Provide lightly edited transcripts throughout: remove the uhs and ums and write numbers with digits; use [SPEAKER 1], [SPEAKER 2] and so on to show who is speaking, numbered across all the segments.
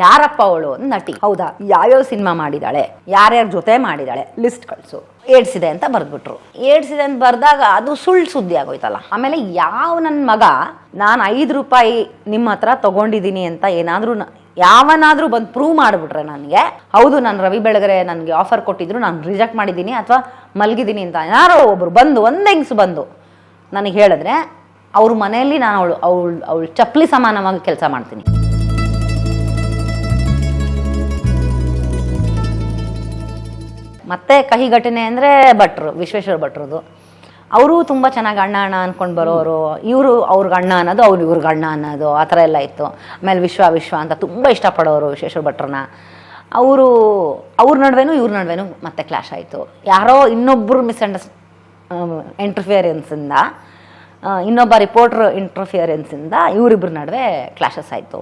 [SPEAKER 1] ಯಾರಪ್ಪ ಅವಳು ನಟಿ, ಹೌದಾ, ಯಾವ್ಯಾವ ಸಿನಿಮಾ ಮಾಡಿದಾಳೆ, ಯಾರ್ಯಾರ ಜೊತೆ ಮಾಡಿದಾಳೆ, ಲಿಸ್ಟ್ ಕಳ್ಸು. ಏಡ್ಸ್ ಇದೆ ಅಂತ ಬರ್ದ್ಬಿಟ್ರು. ಏಡ್ಸ್ ಇದೆ ಅಂತ ಬರ್ದಾಗ ಅದು ಸುಳ್ಳು ಸುದ್ದಿ ಆಗೋಯ್ತಲ್ಲ. ಆಮೇಲೆ ಯಾವ ನನ್ನ ಮಗ ನಾನು 5 ರೂಪಾಯಿ ನಿಮ್ಮ ಹತ್ರ ತಗೊಂಡಿದ್ದೀನಿ ಅಂತ ಏನಾದ್ರೂ ಯಾವನಾದ್ರೂ ಬಂದು ಪ್ರೂವ್ ಮಾಡಿಬಿಟ್ರೆ ನನಗೆ, ಹೌದು ನಾನು ರವಿ ಬೆಳಗೆರೆ ನನಗೆ ಆಫರ್ ಕೊಟ್ಟಿದ್ರು, ನಾನು ರಿಜೆಕ್ಟ್ ಮಾಡಿದ್ದೀನಿ ಅಥವಾ ಮಲಗಿದ್ದೀನಿ ಅಂತ ಯಾರೋ ಒಬ್ರು ಬಂದು ಒಂದು ಹೆಂಗ್ಸು ಬಂದು ನನಗೆ ಹೇಳಿದ್ರೆ, ಅವ್ರ ಮನೆಯಲ್ಲಿ ನಾನು ಅವಳು ಚಪ್ಪಲಿ ಸಮಾನವಾಗಿ ಕೆಲಸ ಮಾಡ್ತೀನಿ. ಮತ್ತೆ ಕಹಿ ಘಟನೆ ಅಂದರೆ ಭಟ್ರು, ವಿಶ್ವೇಶ್ವರ ಭಟ್ರದು. ಅವರು ತುಂಬ ಚೆನ್ನಾಗಿ ಅಣ್ಣ ಅಣ್ಣ ಅಂದ್ಕೊಂಡು ಬರೋರು, ಇವರು ಅವ್ರಿಗೆ ಅಣ್ಣ ಅನ್ನೋದು, ಅವ್ರು ಇವ್ರಿಗೆ ಅಣ್ಣ ಅನ್ನೋದು, ಆ ಥರ ಎಲ್ಲ ಇತ್ತು. ಆಮೇಲೆ ವಿಶ್ವ ಅಂತ ತುಂಬ ಇಷ್ಟಪಡೋರು ವಿಶ್ವೇಶ್ವರ ಭಟ್ರನ್ನ. ಅವ್ರ ನಡುವೆನೂ ಇವ್ರ ನಡುವೆನೂ ಮತ್ತೆ ಕ್ಲಾಶ್ ಆಯಿತು. ಯಾರೋ ಇನ್ನೊಬ್ಬರು ಇಂಟರ್ಫಿಯರೆನ್ಸಿಂದ, ಇನ್ನೊಬ್ಬ ರಿಪೋರ್ಟ್ರ್ ಇಂಟರ್ಫಿಯರೆನ್ಸಿಂದ ಇವರಿಬ್ಬರ ನಡುವೆ ಕ್ಲಾಶಸ್ ಆಯಿತು.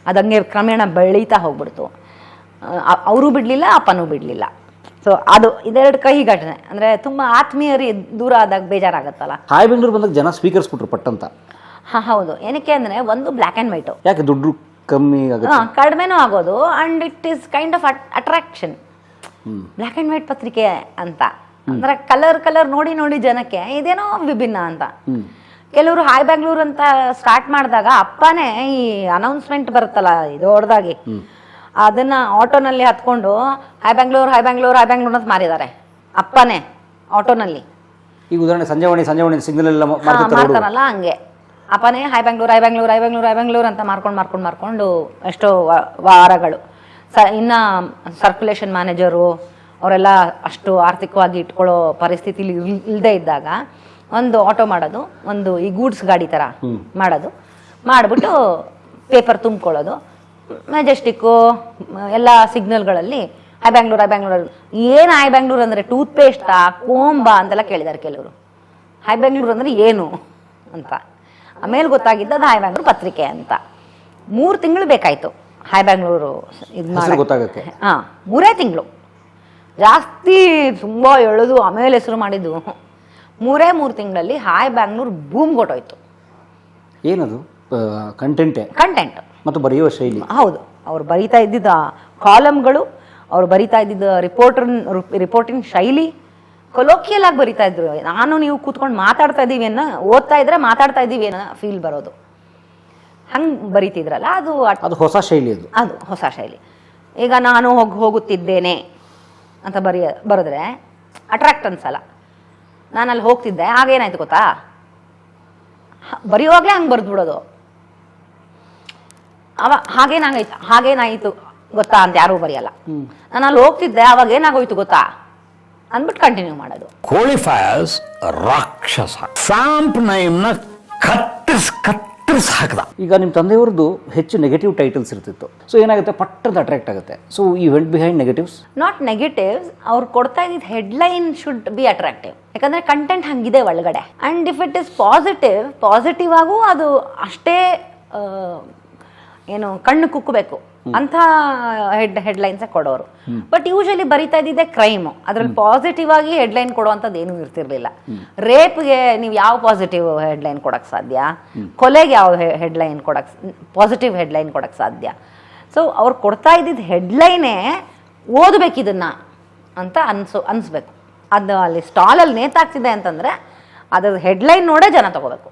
[SPEAKER 1] ಅದಂಗೆ ಕ್ರಮೇಣ ಬೆಳೀತಾ ಹೋಗ್ಬಿಡ್ತು. ಅವರು ಬಿಡಲಿಲ್ಲ, ಅಪ್ಪನೂ ಬಿಡಲಿಲ್ಲ. ಸೊ ಅದು ಇದೆರಡು ಕಹಿ ಘಟನೆ. ಅಂದರೆ ತುಂಬ ಆತ್ಮೀಯರಿ ದೂರ ಆದಾಗ ಬೇಜಾರಾಗತ್ತಲ್ಲ.
[SPEAKER 2] ಹಾಯ್ ಬೆಂಗಳೂರು ಬಂದಾಗ ಜನ ಸ್ವೀಕರಿಸ್ ಬಿಟ್ರು ಪಟ್ಟಂತ.
[SPEAKER 1] ಹಾಂ ಹೌದು. ಏನಕ್ಕೆ ಅಂದರೆ ಒಂದು ಬ್ಲ್ಯಾಕ್ ಆ್ಯಂಡ್ ವೈಟು,
[SPEAKER 2] ಯಾಕೆ ದುಡ್ಡು ಕಮ್ಮಿ ಆಗುತ್ತೆ,
[SPEAKER 1] ಕಡಿಮೆನೂ ಆಗೋದು, and it is kind of attraction. Black and white ಪತ್ರಿಕೆ ಅಂತ ಅಂದರೆ ಕಲರ್ ನೋಡಿ ಜನಕ್ಕೆ ಇದೇನೋ ವಿಭಿನ್ನ ಅಂತ. ಕೆಲವರು ಹಾಯ್ ಬ್ಯಾಂಗ್ಳೂರ್ ಅಂತ ಸ್ಟಾರ್ಟ್ ಮಾಡಿದಾಗ ಅಪ್ಪನೇ ಈ ಅನೌನ್ಸ್ಮೆಂಟ್ ಬರುತ್ತಲ್ಲ ಇದು ಹೊಡೆದಾಗಿ, ಅದನ್ನ ಆಟೋನಲ್ಲಿ ಹತ್ಕೊಂಡು ಹಾಯ್ ಬ್ಯಾಂಗ್ಳೂರ್ ಅಂತ ಮಾರಿದ್ದಾರೆ ಅಪ್ಪನೇ ಆಟೋನಲ್ಲಿ.
[SPEAKER 2] ಈಗ ಉದಾಹರಣೆ ಸಂಜೆವಾಣಿ ಸಿಗ್ನಲ್ ಎಲ್ಲ
[SPEAKER 1] ಮಾಡ್ತಾರಲ್ಲ ಹಂಗೆ ಅಪ್ಪನೇ ಹಾಯ್ ಬ್ಯಾಂಗ್ಳೂರ್ ಅಂತ ಮಾರ್ಕೊಂಡು ಎಷ್ಟೋ ವಾರಗಳು. ಇನ್ನು ಸರ್ಕ್ಯುಲೇಷನ್ ಮ್ಯಾನೇಜರು ಅವರೆಲ್ಲ ಅಷ್ಟು ಆರ್ಥಿಕವಾಗಿ ಇಟ್ಕೊಳ್ಳೋ ಪರಿಸ್ಥಿತಿಲಿ ಇಲ್ಲದೆ ಇದ್ದಾಗ ಒಂದು ಆಟೋ ಮಾಡೋದು, ಒಂದು ಈ ಗೂಡ್ಸ್ ಗಾಡಿ ಥರ ಮಾಡೋದು, ಮಾಡಿಬಿಟ್ಟು ಪೇಪರ್ ತುಂಬ್ಕೊಳ್ಳೋದು. ಮೆಜೆಸ್ಟಿಕ್ಕು ಎಲ್ಲ ಸಿಗ್ನಲ್ಗಳಲ್ಲಿ ಹಾಯ್ ಬ್ಯಾಂಗ್ಳೂರ್ ಏನು ಹಾಯ್ ಬ್ಯಾಂಗ್ಳೂರ್ ಅಂದರೆ ಟೂತ್ಪೇಸ್ಟಾ ಕೋಂಬಾ ಅಂತೆಲ್ಲ ಕೇಳಿದ್ದಾರೆ ಕೆಲವರು. ಹಾಯ್ ಬ್ಯಾಂಗ್ಳೂರ್ ಅಂದರೆ ಏನು ಅಂತ ಆಮೇಲೆ ಗೊತ್ತಾಗಿದ್ದು ಹಾಯ್ ಬ್ಯಾಂಗ್ಳೂರ್ ಪತ್ರಿಕೆ ಅಂತ. 3 ತಿಂಗಳು ಬೇಕಾಯಿತು ಹಾಯ್ ಬ್ಯಾಂಗ್ಳೂರು ಇದು
[SPEAKER 2] ಗೊತ್ತಾಗಕ್ಕೆ.
[SPEAKER 1] 3 ತಿಂಗಳು ಜಾಸ್ತಿ ತುಂಬ ಎಳೆದು ಆಮೇಲೆ ಹೆಸರು ಮಾಡಿದ್ದು. 3 ತಿಂಗಳಲ್ಲಿ ಹಾಯ್ ಬ್ಯಾಂಗ್ಳೂರ್ ಬೂಮ್ ಕೊಟ್ಟೋಯ್ತು.
[SPEAKER 2] ಏನದು ಕಂಟೆಂಟ್ ಮತ್ತು ಬರೆಯುವ ಶೈಲಿ.
[SPEAKER 1] ಹೌದು, ಅವ್ರು ಬರೀತಾ ಇದ್ದಿದ್ದ ಕಾಲಮ್ಗಳು, ಅವ್ರು ಬರೀತಾ ಇದ್ದಿದ್ದ ರಿಪೋರ್ಟಿಂಗ್ ಶೈಲಿ ಕೊಲೋಕಿಯಲ್ ಆಗಿ ಬರೀತಾ ಇದ್ರು. ನೀವು ಕೂತ್ಕೊಂಡು ಮಾತಾಡ್ತಾ ಇದ್ದೀವಿ ಓದ್ತಾ ಇದ್ರೆ ಮಾತಾಡ್ತಾ ಇದ್ದೀವಿ ಅನ್ನೋ ಫೀಲ್ ಬರೋದು. ಹಂಗೆ ಬರೀತಿದ್ರಲ್ಲ, ಅದು
[SPEAKER 2] ಹೊಸ ಶೈಲಿ.
[SPEAKER 1] ಅದು ಹೊಸ ಶೈಲಿ. ಈಗ ನಾನು ಹೋಗುತ್ತಿದ್ದೇನೆ ಅಂತ ಬರೆದ್ರೆ ಅಟ್ರಾಕ್ಟ್ ಅನ್ಸಲ್ಲ. ನಾನು ಅಲ್ಲಿ ಹೋಗ್ತಿದ್ದೆ, ಆಗೇನಾಯ್ತು ಗೊತ್ತಾ, ಬರೆಯುವಾಗಲೇ ಹಂಗೆ ಬರೆದ್ಬಿಡೋದು. ಹಾಗೇನಾಯಿತು ಗೊತ್ತಾ ಅಂತ ಯಾರೂ ಬರೆಯಲ್ಲ. ನಾನು ಅಲ್ಲಿ ಹೋಗ್ತಿದ್ದೆ, ಅವಾಗ ಏನಾಗೋಯ್ತು ಗೊತ್ತಾ ಅಂದ್ಬಿಟ್ಟು ಕಂಟಿನ್ಯೂ ಮಾಡೋದು.
[SPEAKER 3] ಕ್ವಾಲಿಫೈಯರ್ಸ್ ರಾಕ್ಷಸ ಸಾಂಪ್ ನೈಮ್ನ ಕತ್ತರಿಸ್ ಹಾಕದ.
[SPEAKER 2] ಈಗ ನಿಮ್ಮ ತಂದೆಯವ್ರದ್ದು ಹೆಚ್ಚು ನೆಗೆಟಿವ್ ಟೈಟಲ್ಸ್ ಇರ್ತಿತ್ತು. ಸೊ ಏನಾಗುತ್ತೆ, ಪಟ್ಟದ ಅಟ್ರಾಕ್ಟ್ ಆಗುತ್ತೆ. ಸೊ ಈ vent behind negatives.
[SPEAKER 1] Not negatives, ಅವ್ರು ಕೊಡ್ತಾ ಇದ್ದಿದ್ದು ಹೆಡ್ಲೈನ್ ಶುಡ್ ಬಿ ಅಟ್ರಾಕ್ಟಿವ್. ಯಾಕಂದ್ರೆ ಕಂಟೆಂಟ್ ಹಂಗಿದೆ ಒಳಗಡೆ. And if it is positive ಆಗೂ ಅದು ಅಷ್ಟೇ ಏನು ಕಣ್ಣು ಕುಕ್ಕಬೇಕು ಅಂತ ಹೆಡ್ಲೈನ್ಸ್ ಕೊಡೋರು. ಬಟ್ ಯೂಶಲಿ ಬರಿತಾ ಇದ್ದಿದ್ದೆ ಕ್ರೈಮು. ಅದ್ರಲ್ಲಿ ಪಾಸಿಟಿವ್ ಆಗಿ ಹೆಡ್ಲೈನ್ ಕೊಡುವಂಥದ್ದು ಏನೂ ಇರ್ತಿರ್ಲಿಲ್ಲ. ರೇಪ್ಗೆ ನೀವು ಯಾವ ಪಾಸಿಟಿವ್ ಹೆಡ್ಲೈನ್ ಕೊಡಕ್ಕೆ ಸಾಧ್ಯ, ಕೊಲೆಗೆ ಯಾವ ಪಾಸಿಟಿವ್ ಹೆಡ್ಲೈನ್ ಕೊಡಕ್ಕೆ ಸಾಧ್ಯ. ಸೊ ಅವ್ರು ಕೊಡ್ತಾ ಇದ್ದಿದ್ದು ಹೆಡ್ಲೈನೇ ಓದಬೇಕಿದನ್ನ ಅಂತ ಅನ್ಸ್ಬೇಕು. ಅದು ಅಲ್ಲಿ ಸ್ಟಾಲಲ್ಲಿ ನೇತಾಗ್ತಿದೆ ಅಂತಂದ್ರೆ ಅದ್ರ ಹೆಡ್ಲೈನ್ ನೋಡೇ ಜನ ತಗೋಬೇಕು.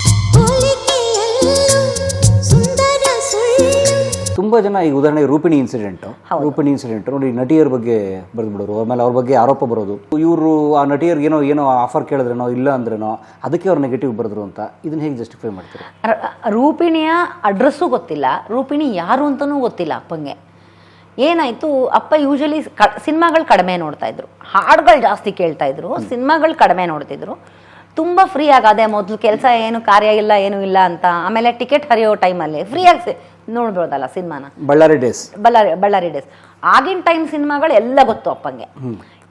[SPEAKER 2] ತುಂಬ ಜನ ಈಗ ಉದಾಹರಣೆಗೆ ರೂಪಿಣಿ ಇನ್ಸಿಡೆಂಟ್ ನೋಡಿ, ನಟಿಯರ ಬಗ್ಗೆ ಬರೆದ್ಬಿಡೋರು, ಆಮೇಲೆ ಅವ್ರ ಬಗ್ಗೆ ಆರೋಪ ಬರೋದು, ಇವರು ಆ ನಟಿಯರ್ಗೆ ಏನೋ ಆಫರ್ ಕೇಳಿದ್ರೇನೋ ಇಲ್ಲ ಅಂದ್ರೇನೋ ಅದಕ್ಕೆ ಅವ್ರು ನೆಗೆಟಿವ್ ಬರೆದ್ರು ಅಂತ. ಇದನ್ನ ಹೇಗೆ ಜಸ್ಟಿಫೈ ಮಾಡ್ತಾರೆ?
[SPEAKER 1] ರೂಪಿಣಿಯ ಅಡ್ರೆಸ್ಸು ಗೊತ್ತಿಲ್ಲ, ರೂಪಿಣಿ ಯಾರು ಅಂತಲೂ ಗೊತ್ತಿಲ್ಲ ಅಪ್ಪಂಗೆ. ಏನಾಯಿತು, ಅಪ್ಪ ಯೂಶಲಿ ಸಿನಿಮಾಗಳು ಕಡಿಮೆ ನೋಡ್ತಾ ಇದ್ರು, ಹಾಡುಗಳು ಜಾಸ್ತಿ ಕೇಳ್ತಾ ಇದ್ರು, ಸಿನಿಮಾಗಳು ಕಡಿಮೆ ನೋಡ್ತಿದ್ರು. ತುಂಬ ಫ್ರೀ ಆಗದೆ ಮೊದಲು ಕೆಲಸ ಏನು ಕಾರ್ಯ ಇಲ್ಲ ಏನೂ ಇಲ್ಲ ಅಂತ. ಆಮೇಲೆ ಟಿಕೆಟ್ ಹರಿಯೋ ಟೈಮಲ್ಲಿ ಫ್ರೀಯಾಗಿ ನೋಡ್ಬೋದಲ್ಲ ಸಿನಿಮಾನ.
[SPEAKER 2] ಬಳ್ಳಾರಿ
[SPEAKER 1] ಡೇಸ್ ಆಗಿನ ಟೈಮ್ ಸಿನಿಮಾಗಳು ಎಲ್ಲ ಗೊತ್ತು ಅಪ್ಪಂಗೆ.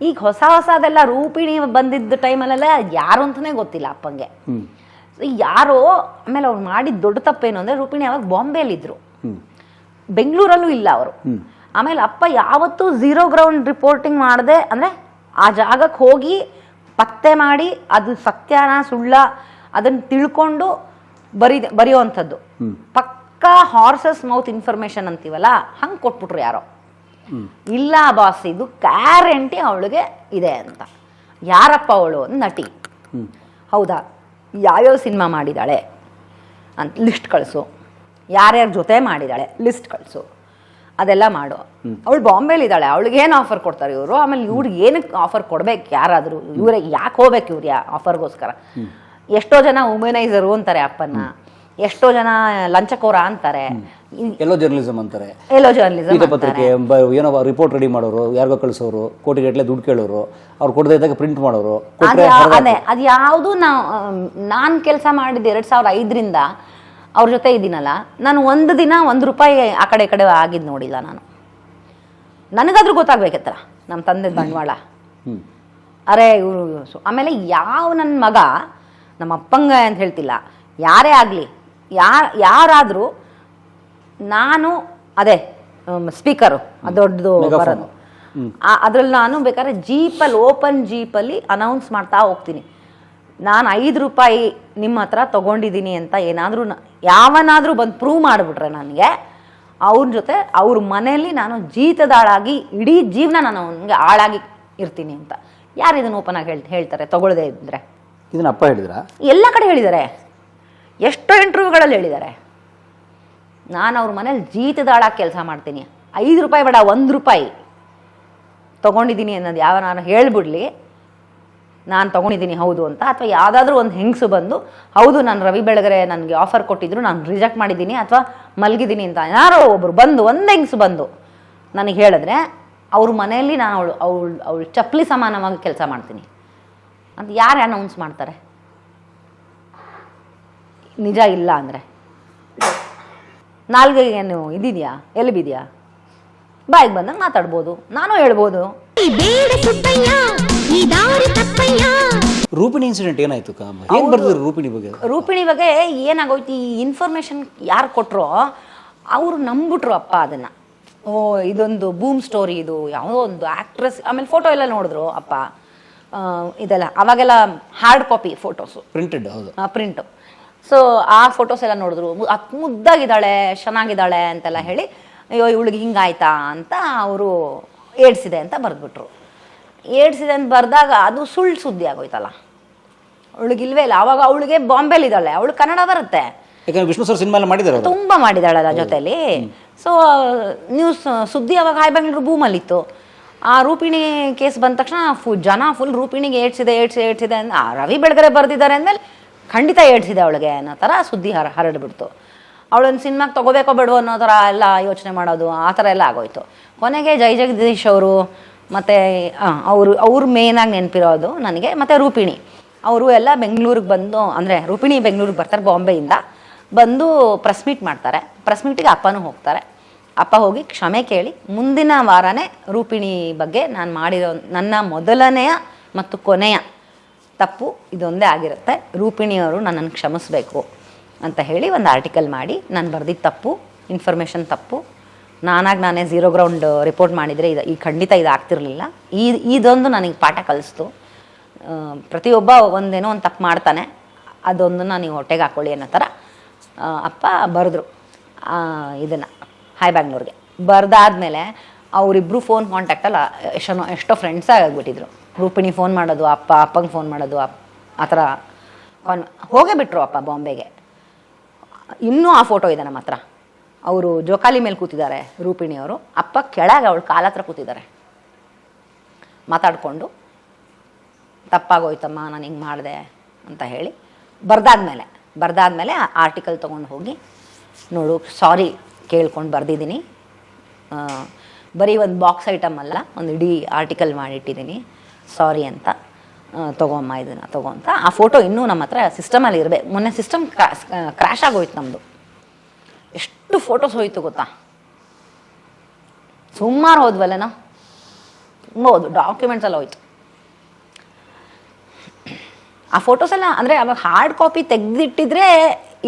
[SPEAKER 1] ಈಗ ಹೊಸದೆಲ್ಲ ರೂಪಿಣಿ ಬಂದಿದ್ದ ಟೈಮಲ್ಲೆಲ್ಲ ಯಾರು ಅಂತಲೇ ಗೊತ್ತಿಲ್ಲ ಅಪ್ಪಂಗೆ. ಯಾರೋ ಆಮೇಲೆ ಅವ್ರು ಮಾಡಿದ ದೊಡ್ಡ ತಪ್ಪೇನು ಅಂದರೆ, ರೂಪಿಣಿ ಅವಾಗ ಬಾಂಬೆಯಲ್ಲಿದ್ದರು, ಬೆಂಗಳೂರಲ್ಲೂ ಇಲ್ಲ ಅವರು. ಆಮೇಲೆ ಅಪ್ಪ ಯಾವತ್ತೂ 0 ಗ್ರೌಂಡ್ ರಿಪೋರ್ಟಿಂಗ್ ಮಾಡದೆ, ಅಂದರೆ ಆ ಜಾಗಕ್ಕೆ ಹೋಗಿ ಪತ್ತೆ ಮಾಡಿ ಅದು ಸತ್ಯನ ಸುಳ್ಳ ಅದನ್ನು ತಿಳ್ಕೊಂಡು ಬರೆಯುವಂಥದ್ದು. ಪಕ್ಕ ಪಕ್ಕಾ ಹಾರ್ಸಸ್ ಮೌತ್ ಇನ್ಫಾರ್ಮೇಶನ್ ಅಂತೀವಲ್ಲ ಹಂಗೆ ಕೊಟ್ಬಿಟ್ರು ಯಾರೋ. ಇಲ್ಲ ಬಾಸ್ ಇದು ಗ್ಯಾರಂಟಿ ಅವಳಿಗೆ ಇದೆ ಅಂತ. ಯಾರಪ್ಪ ಅವಳು? ನಟಿ. ಹೌದಾ, ಯಾವ್ಯಾವ ಸಿನಿಮಾ ಮಾಡಿದ್ದಾಳೆ ಅಂತ ಲಿಸ್ಟ್ ಕಳಿಸು, ಯಾರ್ಯಾರ ಜೊತೆ ಮಾಡಿದ್ದಾಳೆ ಲಿಸ್ಟ್ ಕಳಿಸು, ಅದೆಲ್ಲ ಮಾಡು. ಅವಳು ಬಾಂಬೆಲಿದ್ದಾಳೆ, ಅವಳಿಗೆ ಏನು ಆಫರ್ ಕೊಡ್ತಾರೆ ಇವರು, ಆಮೇಲೆ ಇವ್ರಿಗೆ ಏನಕ್ಕೆ ಆಫರ್ ಕೊಡ್ಬೇಕು ಯಾರಾದರೂ, ಇವ್ರೆ ಯಾಕೆ ಹೋಗ್ಬೇಕು ಇವ್ರು ಆಫರ್ಗೋಸ್ಕರ. ಎಷ್ಟೋ ಜನ ವುಮೆನೈಸರು ಅಂತಾರೆ ಅಪ್ಪನ್ನ, ಎಷ್ಟೋ ಜನ ಲಂಚಕೋರ ಅಂತಾರೆ,
[SPEAKER 2] ಎಲ್ಲೋ ಜರ್ನಲಿಸಮ್ ಅಂತಾರೆ,
[SPEAKER 1] ಎಲ್ಲೋ ಜರ್ನಲಿಸಮ್
[SPEAKER 2] ಪತ್ರಿಕೆ ಏನೋ ರಿಪೋರ್ಟ್ ರೆಡಿ ಮಾಡೋರು, ಯಾರಿಗೋ ಕಳಿಸೋರು, ಕೋಟಿಗಟ್ಟಲೆ ದುಡ್ಡು ಕೇಳೋರು, ಅವ್ರು ಕೊಡದೇ ಇದ್ದಾಗ ಪ್ರಿಂಟ್ ಮಾಡೋರು.
[SPEAKER 1] ಅದೇ ಅದು ಯಾವುದು ನಾನು ಕೆಲಸ ಮಾಡಿದ್ದು 2005ರಿಂದ ಅವ್ರ ಜೊತೆ ಇದ್ದೀನಲ್ಲ, ನಾನು ಒಂದು ದಿನ ₹1 ಆ ಕಡೆ ಈ ಕಡೆ ಆಗಿದ್ದು ನೋಡಿಲ್ಲ ನಾನು. ನನಗಾದ್ರೂ ಗೊತ್ತಾಗ್ಬೇಕತ್ತಲ್ಲ ನಮ್ಮ ತಂದೆ ಬಂಡವಾಳ. ಅರೆ ಇವರು ಆಮೇಲೆ ಯಾವ ನನ್ನ ಮಗ ನಮ್ಮ ಅಪ್ಪಂಗ ಅಂತ ಹೇಳ್ತಿಲ್ಲ, ಯಾರೇ ಆಗಲಿ ಯಾರಾದರೂ, ನಾನು ಅದೇ ಸ್ಪೀಕರು ದೊಡ್ಡದು ಬರೋದು, ಅದ್ರಲ್ಲಿ ನಾನು ಬೇಕಾದ್ರೆ ಜೀಪಲ್ಲಿ ಓಪನ್ ಜೀಪಲ್ಲಿ ಅನೌನ್ಸ್ ಮಾಡ್ತಾ ಹೋಗ್ತೀನಿ, ನಾನು ₹5 ನಿಮ್ಮ ಹತ್ರ ತೊಗೊಂಡಿದ್ದೀನಿ ಅಂತ. ಏನಾದರೂ ಯಾವನಾದರೂ ಬಂದು ಪ್ರೂವ್ ಮಾಡಿಬಿಟ್ರೆ ನನಗೆ ಅವ್ರ ಜೊತೆ ಅವ್ರ ಮನೆಯಲ್ಲಿ ನಾನು ಜೀತದಾಳಾಗಿ ಇಡೀ ಜೀವನ ನಾನು ಅವನಿಗೆ ಆಳಾಗಿ ಇರ್ತೀನಿ ಅಂತ. ಯಾರು ಇದನ್ನು ಓಪನ್ ಆಗಿ ಹೇಳ್ತಾರೆ ತಗೊಳ್ಳದೆ ಇದ್ದರೆ?
[SPEAKER 2] ಇದನ್ನ ಅಪ್ಪ ಹೇಳಿದ್ರ?
[SPEAKER 1] ಎಲ್ಲ ಕಡೆ ಹೇಳಿದ್ದಾರೆ, ಎಷ್ಟೋ ಇಂಟರ್ವ್ಯೂಗಳಲ್ಲಿ ಹೇಳಿದ್ದಾರೆ. ನಾನು ಅವ್ರ ಮನೇಲಿ ಜೀತದಾಳಾಗಿ ಕೆಲಸ ಮಾಡ್ತೀನಿ, ₹5 ಬೇಡ ₹1 ತೊಗೊಂಡಿದ್ದೀನಿ ಅನ್ನೋದು ಯಾವ ನಾನು ಹೇಳ್ಬಿಡ್ಲಿ ನಾನು ತೊಗೊಂಡಿದ್ದೀನಿ ಹೌದು ಅಂತ, ಅಥವಾ ಯಾವುದಾದ್ರೂ ಒಂದು ಹೆಂಗಸು ಬಂದು ಹೌದು ನಾನು ರವಿ ಬೆಳಗೆರೆ ನನಗೆ ಆಫರ್ ಕೊಟ್ಟಿದ್ರು ನಾನು ರಿಜೆಕ್ಟ್ ಮಾಡಿದ್ದೀನಿ ಅಥವಾ ಮಲಗಿದ್ದೀನಿ ಅಂತ ಯಾರೋ ಒಬ್ರು ಬಂದು ಒಂದು ಹೆಂಗಸು ಬಂದು ನನಗೆ ಹೇಳಿದ್ರೆ ಅವ್ರ ಮನೆಯಲ್ಲಿ ನಾನು ಅವಳು ಚಪ್ಪಲಿ ಸಮಾನವಾಗಿ ಕೆಲಸ ಮಾಡ್ತೀನಿ ಅಂತ ಯಾರು ಅನೌನ್ಸ್ ಮಾಡ್ತಾರೆ? ನಿಜ ಇಲ್ಲ ಅಂದರೆ ನಾಲ್ಗೆ ಏನು ಇದಿದೆಯಾ, ಎಲ್ಲಿ ಬಿದೆಯಾ? ಬಾಯಿಗೆ ಬಂದಂಗೆ ಮಾತಾಡ್ಬೋದು, ನಾನು ಹೇಳ್ಬೋದು.
[SPEAKER 2] ರೂಪಿಣಿ ಇನ್ಸಿಡೆಂಟ್ ಏನಾಯ್ತು? ಏನ್ ಬರ್ದಿದ್ರು ರೂಪಿಣಿ ಬಗ್ಗೆ?
[SPEAKER 1] ರೂಪಿಣಿ ಬಗ್ಗೆ ಏನಾಗೋಯ್ತು, ಈ ಇನ್ಫಾರ್ಮೇಶನ್ ಯಾರು ಕೊಟ್ಟರೋ ಅವರು ನಂಬಿಟ್ರು ಅಪ್ಪ ಅದನ್ನ. ಓ ಇದೊಂದು ಬೂಮ್ ಸ್ಟೋರಿ, ಇದು ಯಾವುದೋ ಒಂದು ಆಕ್ಟ್ರೆಸ್. ಆಮೇಲೆ ಫೋಟೋ ಎಲ್ಲ ನೋಡಿದ್ರು ಅಪ್ಪ, ಇದೆಲ್ಲ ಅವಾಗೆಲ್ಲ ಹಾರ್ಡ್ ಕಾಪಿ ಫೋಟೋಸು,
[SPEAKER 2] ಪ್ರಿಂಟೆಡ್. ಹೌದು,
[SPEAKER 1] ಪ್ರಿಂಟು. ಸೊ ಆ ಫೋಟೋಸ್ ಎಲ್ಲ ನೋಡಿದ್ರು, ಮುದ್ದಾಗಿದ್ದಾಳೆ ಚೆನ್ನಾಗಿದ್ದಾಳೆ ಅಂತೆಲ್ಲ ಹೇಳಿ, ಅಯ್ಯೋ ಇವಳಿಗೆ ಹಿಂಗಾಯ್ತಾ ಅಂತ ಅವರು ಏಡ್ಸಿದೆ ಅಂತ ಬರೆದ್ಬಿಟ್ರು. ಏಡ್ಸಿದೆ ಅಂತ ಬರೆದಾಗ ಅದು ಸುಳ್ಳು ಸುದ್ದಿ ಆಗೋಯ್ತಲ್ಲ, ಅವಳಿಗಿಲ್ವೇ ಇಲ್ಲ. ಅವಾಗ ಅವಳಿಗೆ ಬಾಂಬೆಲಿದ್ದಾಳೆ, ಅವಳು ಕನ್ನಡ ಬರುತ್ತೆ,
[SPEAKER 2] ಯಾಕಂದ್ರೆ ವಿಷ್ಣು ಸರ್ ಸಿನಿಮಾ ಮಾಡಿದ್ದಾರೆ,
[SPEAKER 1] ತುಂಬ ಮಾಡಿದಾಳಲ್ಲ ಜೊತೆಲಿ. ಸೊ ನ್ಯೂಸ್ ಸುದ್ದಿ ಅವಾಗ ಹಾಯ್ ಬೆಂಗಳೂರು ಬೂಮಲ್ಲಿತ್ತು. ಆ ರೂಪಿಣಿ ಕೇಸ್ ಬಂದ ತಕ್ಷಣ ಜನ ಫುಲ್ ರೂಪಿಣಿಗೆ ಏಡ್ಸಿದೆ ಅಂತ ರವಿ ಬೆಳಗೆರೆ ಬರೆದಿದ್ದಾರೆ ಅಂದಮೇಲೆ ಖಂಡಿತ ಏಡ್ಸಿದೆ ಅವಳಿಗೆ ಅನ್ನೋ ಥರ ಸುದ್ದಿ ಹರಡ್ಬಿಡ್ತು. ಅವಳೊಂದು ಸಿನಿಮಾಗೆ ತೊಗೋಬೇಕೋ ಬೇಡವೋ ಅನ್ನೋ ಥರ ಎಲ್ಲ ಯೋಚನೆ ಮಾಡೋದು, ಆ ಥರ ಎಲ್ಲ ಆಗೋಯ್ತು. ಕೊನೆಗೆ ಜೈ ಜಗದೀಶ್ ಅವರು ಮತ್ತು ಅವ್ರು ಮೇಯ್ನಾಗಿ ನೆನಪಿರೋದು ನನಗೆ, ಮತ್ತು ರೂಪಿಣಿ ಅವರು ಎಲ್ಲ ಬೆಂಗಳೂರಿಗೆ ಬಂದು, ಅಂದರೆ ರೂಪಿಣಿ ಬೆಂಗಳೂರಿಗೆ ಬರ್ತಾರೆ ಬಾಂಬೆಯಿಂದ ಬಂದು ಪ್ರೆಸ್ ಮೀಟ್ ಮಾಡ್ತಾರೆ. ಪ್ರೆಸ್ ಮೀಟಿಗೆ ಅಪ್ಪನೂ ಹೋಗ್ತಾರೆ. ಅಪ್ಪ ಹೋಗಿ ಕ್ಷಮೆ ಕೇಳಿ ಮುಂದಿನ ವಾರನೇ ರೂಪಿಣಿ ಬಗ್ಗೆ ನಾನು ಮಾಡಿರೋ ನನ್ನ ಮೊದಲನೆಯ ಮತ್ತು ಕೊನೆಯ ತಪ್ಪು ಇದೊಂದೇ ಆಗಿರುತ್ತೆ, ರೂಪಿಣಿಯವರು ನನ್ನನ್ನು ಕ್ಷಮಿಸಬೇಕು ಅಂತ ಹೇಳಿ ಒಂದು ಆರ್ಟಿಕಲ್ ಮಾಡಿ, ನಾನು ಬರೆದಿದ್ದ ತಪ್ಪು, ಇನ್ಫಾರ್ಮೇಷನ್ ತಪ್ಪು, ನಾನೇ ಝೀರೋ ಗ್ರೌಂಡ್ ರಿಪೋರ್ಟ್ ಮಾಡಿದರೆ ಈ ಖಂಡಿತ ಇದು ಆಗ್ತಿರಲಿಲ್ಲ. ಇದೊಂದು ನನಗೆ ಪಾಠ ಕಲಿಸ್ತು. ಪ್ರತಿಯೊಬ್ಬ ಒಂದೇನೋ ಒಂದು ತಪ್ಪು ಮಾಡ್ತಾನೆ, ಅದೊಂದನ್ನು ನೀವು ಹೊಟ್ಟೆಗೆ ಹಾಕ್ಕೊಳ್ಳಿ ಅನ್ನೋ ಥರ ಅಪ್ಪ ಬರೆದ್ರು ಇದನ್ನು ಹಾಯ್ ಬ್ಯಾಂಗ್ಳೂರ್ಗೆ. ಬರೆದಾದ್ಮೇಲೆ ಅವರಿಬ್ಬರು ಫೋನ್ ಕಾಂಟ್ಯಾಕ್ಟಲ್ಲ ಎಷ್ಟೋ ಫ್ರೆಂಡ್ಸಾಗಿ ಆಗಿಬಿಟ್ಟಿದ್ರು. ರೂಪಿಣಿ ಫೋನ್ ಮಾಡೋದು, ಅಪ್ಪಂಗೆ ಫೋನ್ ಮಾಡೋದು, ಆ ಥರ ಹೋಗೇ ಬಿಟ್ಟರು ಅಪ್ಪ ಬಾಂಬೆಗೆ. ಇನ್ನೂ ಆ ಫೋಟೋ ಇದೆ ನಮ್ಮ ಹತ್ರ. ಅವರು ಜೋಕಾಲಿ ಮೇಲೆ ಕೂತಿದ್ದಾರೆ ರೂಪಿಣಿಯವರು, ಅಪ್ಪ ಕೆಳಗೆ ಅವಳು ಕಾಲ ಹತ್ರ ಕೂತಿದ್ದಾರೆ ಮಾತಾಡಿಕೊಂಡು, ತಪ್ಪಾಗೋಯ್ತಮ್ಮ ನಾನು ಹಿಂಗೆ ಮಾಡಿದೆ ಅಂತ ಹೇಳಿ. ಬರೆದಾದ್ಮೇಲೆ ಆ ಆರ್ಟಿಕಲ್ ತೊಗೊಂಡು ಹೋಗಿ ನೋಡು ಸಾರಿ ಕೇಳ್ಕೊಂಡು ಬರೆದಿದ್ದೀನಿ, ಬರೀ ಒಂದು ಬಾಕ್ಸ್ ಐಟಮ್ ಅಲ್ಲ, ಒಂದು ಇಡೀ ಆರ್ಟಿಕಲ್ ಮಾಡಿಟ್ಟಿದ್ದೀನಿ, ಸಾರಿ ಅಂತ, ತೊಗೊಮ್ಮ ಇದನ್ನು ತೊಗೊ ಅಂತ. ಆ ಫೋಟೋ ಇನ್ನೂ ನಮ್ಮ ಹತ್ರ ಸಿಸ್ಟಮಲ್ಲಿ ಇರಬೇಕು. ಮೊನ್ನೆ ಸಿಸ್ಟಮ್ ಕ್ರ್ಯಾಶ್ ಆಗೋಯ್ತು ನಮ್ಮದು, ಎಷ್ಟು ಫೋಟೋಸ್ ಹೋಯ್ತು ಗೊತ್ತಾ, ಸುಮಾರು ಹೋದ್ವಲ್ಲ ನಾವು, ತುಂಬ ಹೋದ್ವು, ಡಾಕ್ಯುಮೆಂಟ್ಸ್ ಎಲ್ಲ ಹೋಯ್ತು. ಆ ಫೋಟೋಸ್ ಎಲ್ಲ ಅಂದರೆ ಅವಾಗ ಹಾರ್ಡ್ ಕಾಪಿ ತೆಗೆದಿಟ್ಟಿದ್ರೆ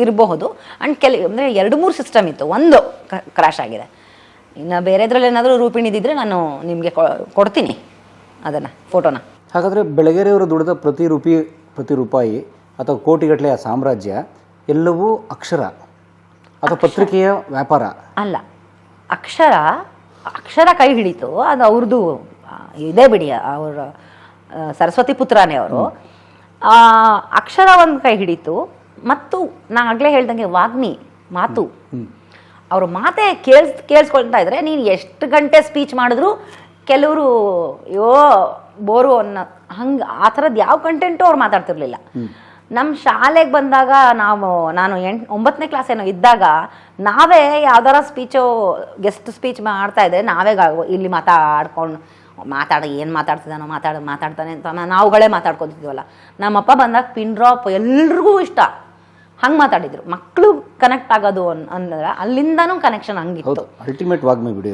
[SPEAKER 1] ಇರಬಹುದು. ಆ್ಯಂಡ್ ಅಂದರೆ 2-3 ಸಿಸ್ಟಮ್ ಇತ್ತು, ಒಂದು ಕ್ರ್ಯಾಶ್ ಆಗಿದೆ. ಇನ್ನು ಬೇರೆದ್ರಲ್ಲಿ ಏನಾದರೂ ರೂಪಿಣಿದಿದ್ರೆ ನಾನು ನಿಮಗೆ ಕೊಡ್ತೀನಿ ಅದನ್ನು ಫೋಟೋನ.
[SPEAKER 2] ಹಾಗಾದರೆ ಬೆಳಗೆರೆಯವರು ದುಡಿದ ಪ್ರತಿ ರೂಪಾಯಿ ಅಥವಾ ಕೋಟಿಗಟ್ಟಲೆ ಆ ಸಾಮ್ರಾಜ್ಯ ಎಲ್ಲವೂ ಅಕ್ಷರ, ಅಥವಾ ಪತ್ರಿಕೆಯ ವ್ಯಾಪಾರ
[SPEAKER 1] ಅಲ್ಲ, ಅಕ್ಷರ ಕೈ ಹಿಡಿತು. ಅದು ಅವ್ರದ್ದು ಇದೇ ಬಿಡಿ, ಅವರ ಸರಸ್ವತಿ ಪುತ್ರನೇ ಅವರು. ಅಕ್ಷರ ಒಂದು ಕೈ ಹಿಡಿತು. ಮತ್ತು ನಾನು ಆಗಲೇ ಹೇಳ್ದಂಗೆ ವಾಗ್ಮಿ ಮಾತು, ಅವರು ಮಾತೇ ಕೇಳಿಸ್ಕೊಳ್ತಾ ಇದ್ರೆ ನೀನು ಎಷ್ಟು ಗಂಟೆ ಸ್ಪೀಚ್ ಮಾಡಿದ್ರು ಕೆಲವರು ಬೋರು ಅನ್ನೋ ಹಂಗೆ ಆ ಥರದ್ದು ಯಾವ ಕಂಟೆಂಟು ಅವ್ರು ಮಾತಾಡ್ತಿರ್ಲಿಲ್ಲ. ನಮ್ಮ ಶಾಲೆಗೆ ಬಂದಾಗ ನಾನು 9ನೇ ಕ್ಲಾಸ್ ಏನೋ ಇದ್ದಾಗ ನಾವೇ ಯಾವ್ದಾರ ಗೆಸ್ಟ್ ಸ್ಪೀಚ್ ಮಾಡ್ತಾ ಇದ್ದೆ, ನಾವೇ ಇಲ್ಲಿ ಏನು ಮಾತಾಡ್ತಾನೆ ಅಂತ ನಾವುಗಳೇ ಮಾತಾಡ್ಕೊತಿದ್ವಲ್ಲ. ನಮ್ಮಪ್ಪ ಬಂದಾಗ ಪಿನ್ ಡ್ರಾಪ್ ಎಲ್ರಿಗೂ ಇಷ್ಟ, ಹಂಗೆ ಮಾತಾಡಿದ್ರು. ಮಕ್ಕಳು ಕನೆಕ್ಟ್ ಆಗೋದು ಅಂದ್ರೆ ಅಲ್ಲಿಂದನೂ ಕನೆಕ್ಷನ್ ಹಂಗಿತ್ತು.
[SPEAKER 2] ಅಲ್ಟಿಮೇಟ್ ವಾಗ್ಮಿ ಬಿಡಿ.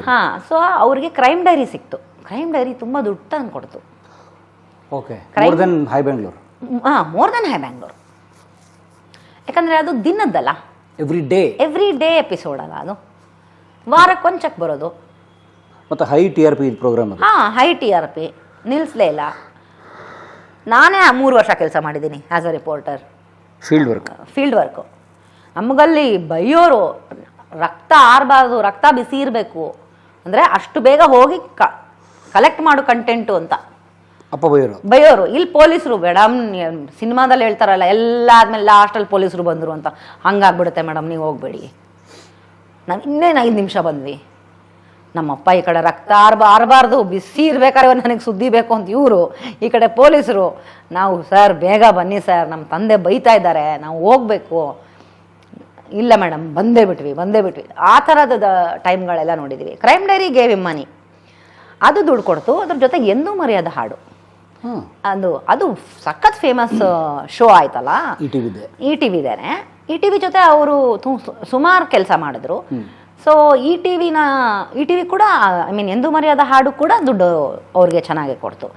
[SPEAKER 1] ಸೊ ಅವ್ರಿಗೆ ಕ್ರೈಮ್ ಡೈರಿ ಸಿಕ್ತು. ಕ್ರೈಮ್ ಡೈರಿ ತುಂಬ ದುಡ್ಡು ತಂದು ಕೊಡ್ತು.
[SPEAKER 2] Okay, more than high Bengaluru.
[SPEAKER 1] More than high Bengaluru. ಯಾಕಂದರೆ ಅದು ದಿನದ್ದಲ್ಲ, ಎವ್ರಿ ಡೇ ಎಪಿಸೋಡ್ ಅಲ್ಲ, ಅದು ವಾರಕ್ಕೊಂದು ಚೆಕ್ ಬರೋದು.
[SPEAKER 2] ಮತ್ತು high TRP programme.
[SPEAKER 1] High TRP ನಿಲ್ಲಿಸಲೇ ಇಲ್ಲ. ನಾನೇ 3 ವರ್ಷ ಕೆಲಸ ಮಾಡಿದ್ದೀನಿ as a reporter. Field work. ನಮಗಲ್ಲಿ ಬೈಯೋರು, ರಕ್ತ ಆರಬಾರ್ದು, ರಕ್ತ ಬಿಸಿ ಇರಬೇಕು ಅಂದರೆ ಅಷ್ಟು ಬೇಗ ಹೋಗಿ ಕಲೆಕ್ಟ್ ಮಾಡು ಕಂಟೆಂಟು ಅಂತ
[SPEAKER 2] ಅಪ್ಪ ಬೈಯೋರು. ಇಲ್ಲಿ ಪೊಲೀಸರು, ಮೇಡಮ್ ಸಿನಿಮಾದಲ್ಲಿ ಹೇಳ್ತಾರಲ್ಲ ಎಲ್ಲ ಆದಮೇಲೆ ಲಾಸ್ಟಲ್ಲಿ ಪೊಲೀಸರು ಬಂದರು ಅಂತ, ಹಂಗಾಗ್ಬಿಡುತ್ತೆ ಮೇಡಮ್, ನೀವು ಹೋಗಬೇಡಿ. ನಾವು ಇನ್ನೇನು 5 ನಿಮಿಷ ಬಂದ್ವಿ. ನಮ್ಮಪ್ಪ ಈ ಕಡೆ ರಕ್ತ ಆರಬಾರ್ದು, ಬಿಸಿ ಇರ್ಬೇಕಾದ್ರೆ ನನಗೆ ಸುದ್ದಿ ಬೇಕು ಅಂತ ಇವರು, ಈ ಕಡೆ ಪೊಲೀಸರು. ನಾವು ಸರ್ ಬೇಗ ಬನ್ನಿ ಸರ್, ನಮ್ಮ ತಂದೆ ಬೈತಾ ಇದ್ದಾರೆ, ನಾವು ಹೋಗಬೇಕು. ಇಲ್ಲ ಮೇಡಮ್, ಬಂದೇ ಬಿಟ್ವಿ. ಆ ಥರದ ಟೈಮ್ಗಳೆಲ್ಲ ನೋಡಿದ್ದೀವಿ. ಕ್ರೈಮ್ ಡೈರಿ ಗೇವ್ ಇಮ್ ಮನಿ, ಅದು ದುಡ್ಡು ಕೊಡ್ತು. ಅದ್ರ ಜೊತೆಗೆ ಎಂದೂ ಮರೆಯದ ಹಾಡು, ಅದು ಸಖತ್ ಫೇಮಸ್ ಶೋ ಆಯ್ತಲ್ಲ. ಈ ಟಿವಿ ಜೊತೆ ಅವರು ಸುಮಾರು ಕೆಲಸ ಮಾಡಿದ್ರು. ಸೊ ಈ ಟಿವಿ ಕೂಡ ಎಂದೂ ಮರೆಯಾದ ಹಾಡು ಕೂಡ ದುಡ್ಡು ಅವ್ರಿಗೆ ಚೆನ್ನಾಗಿ ಕೊಡ್ತು.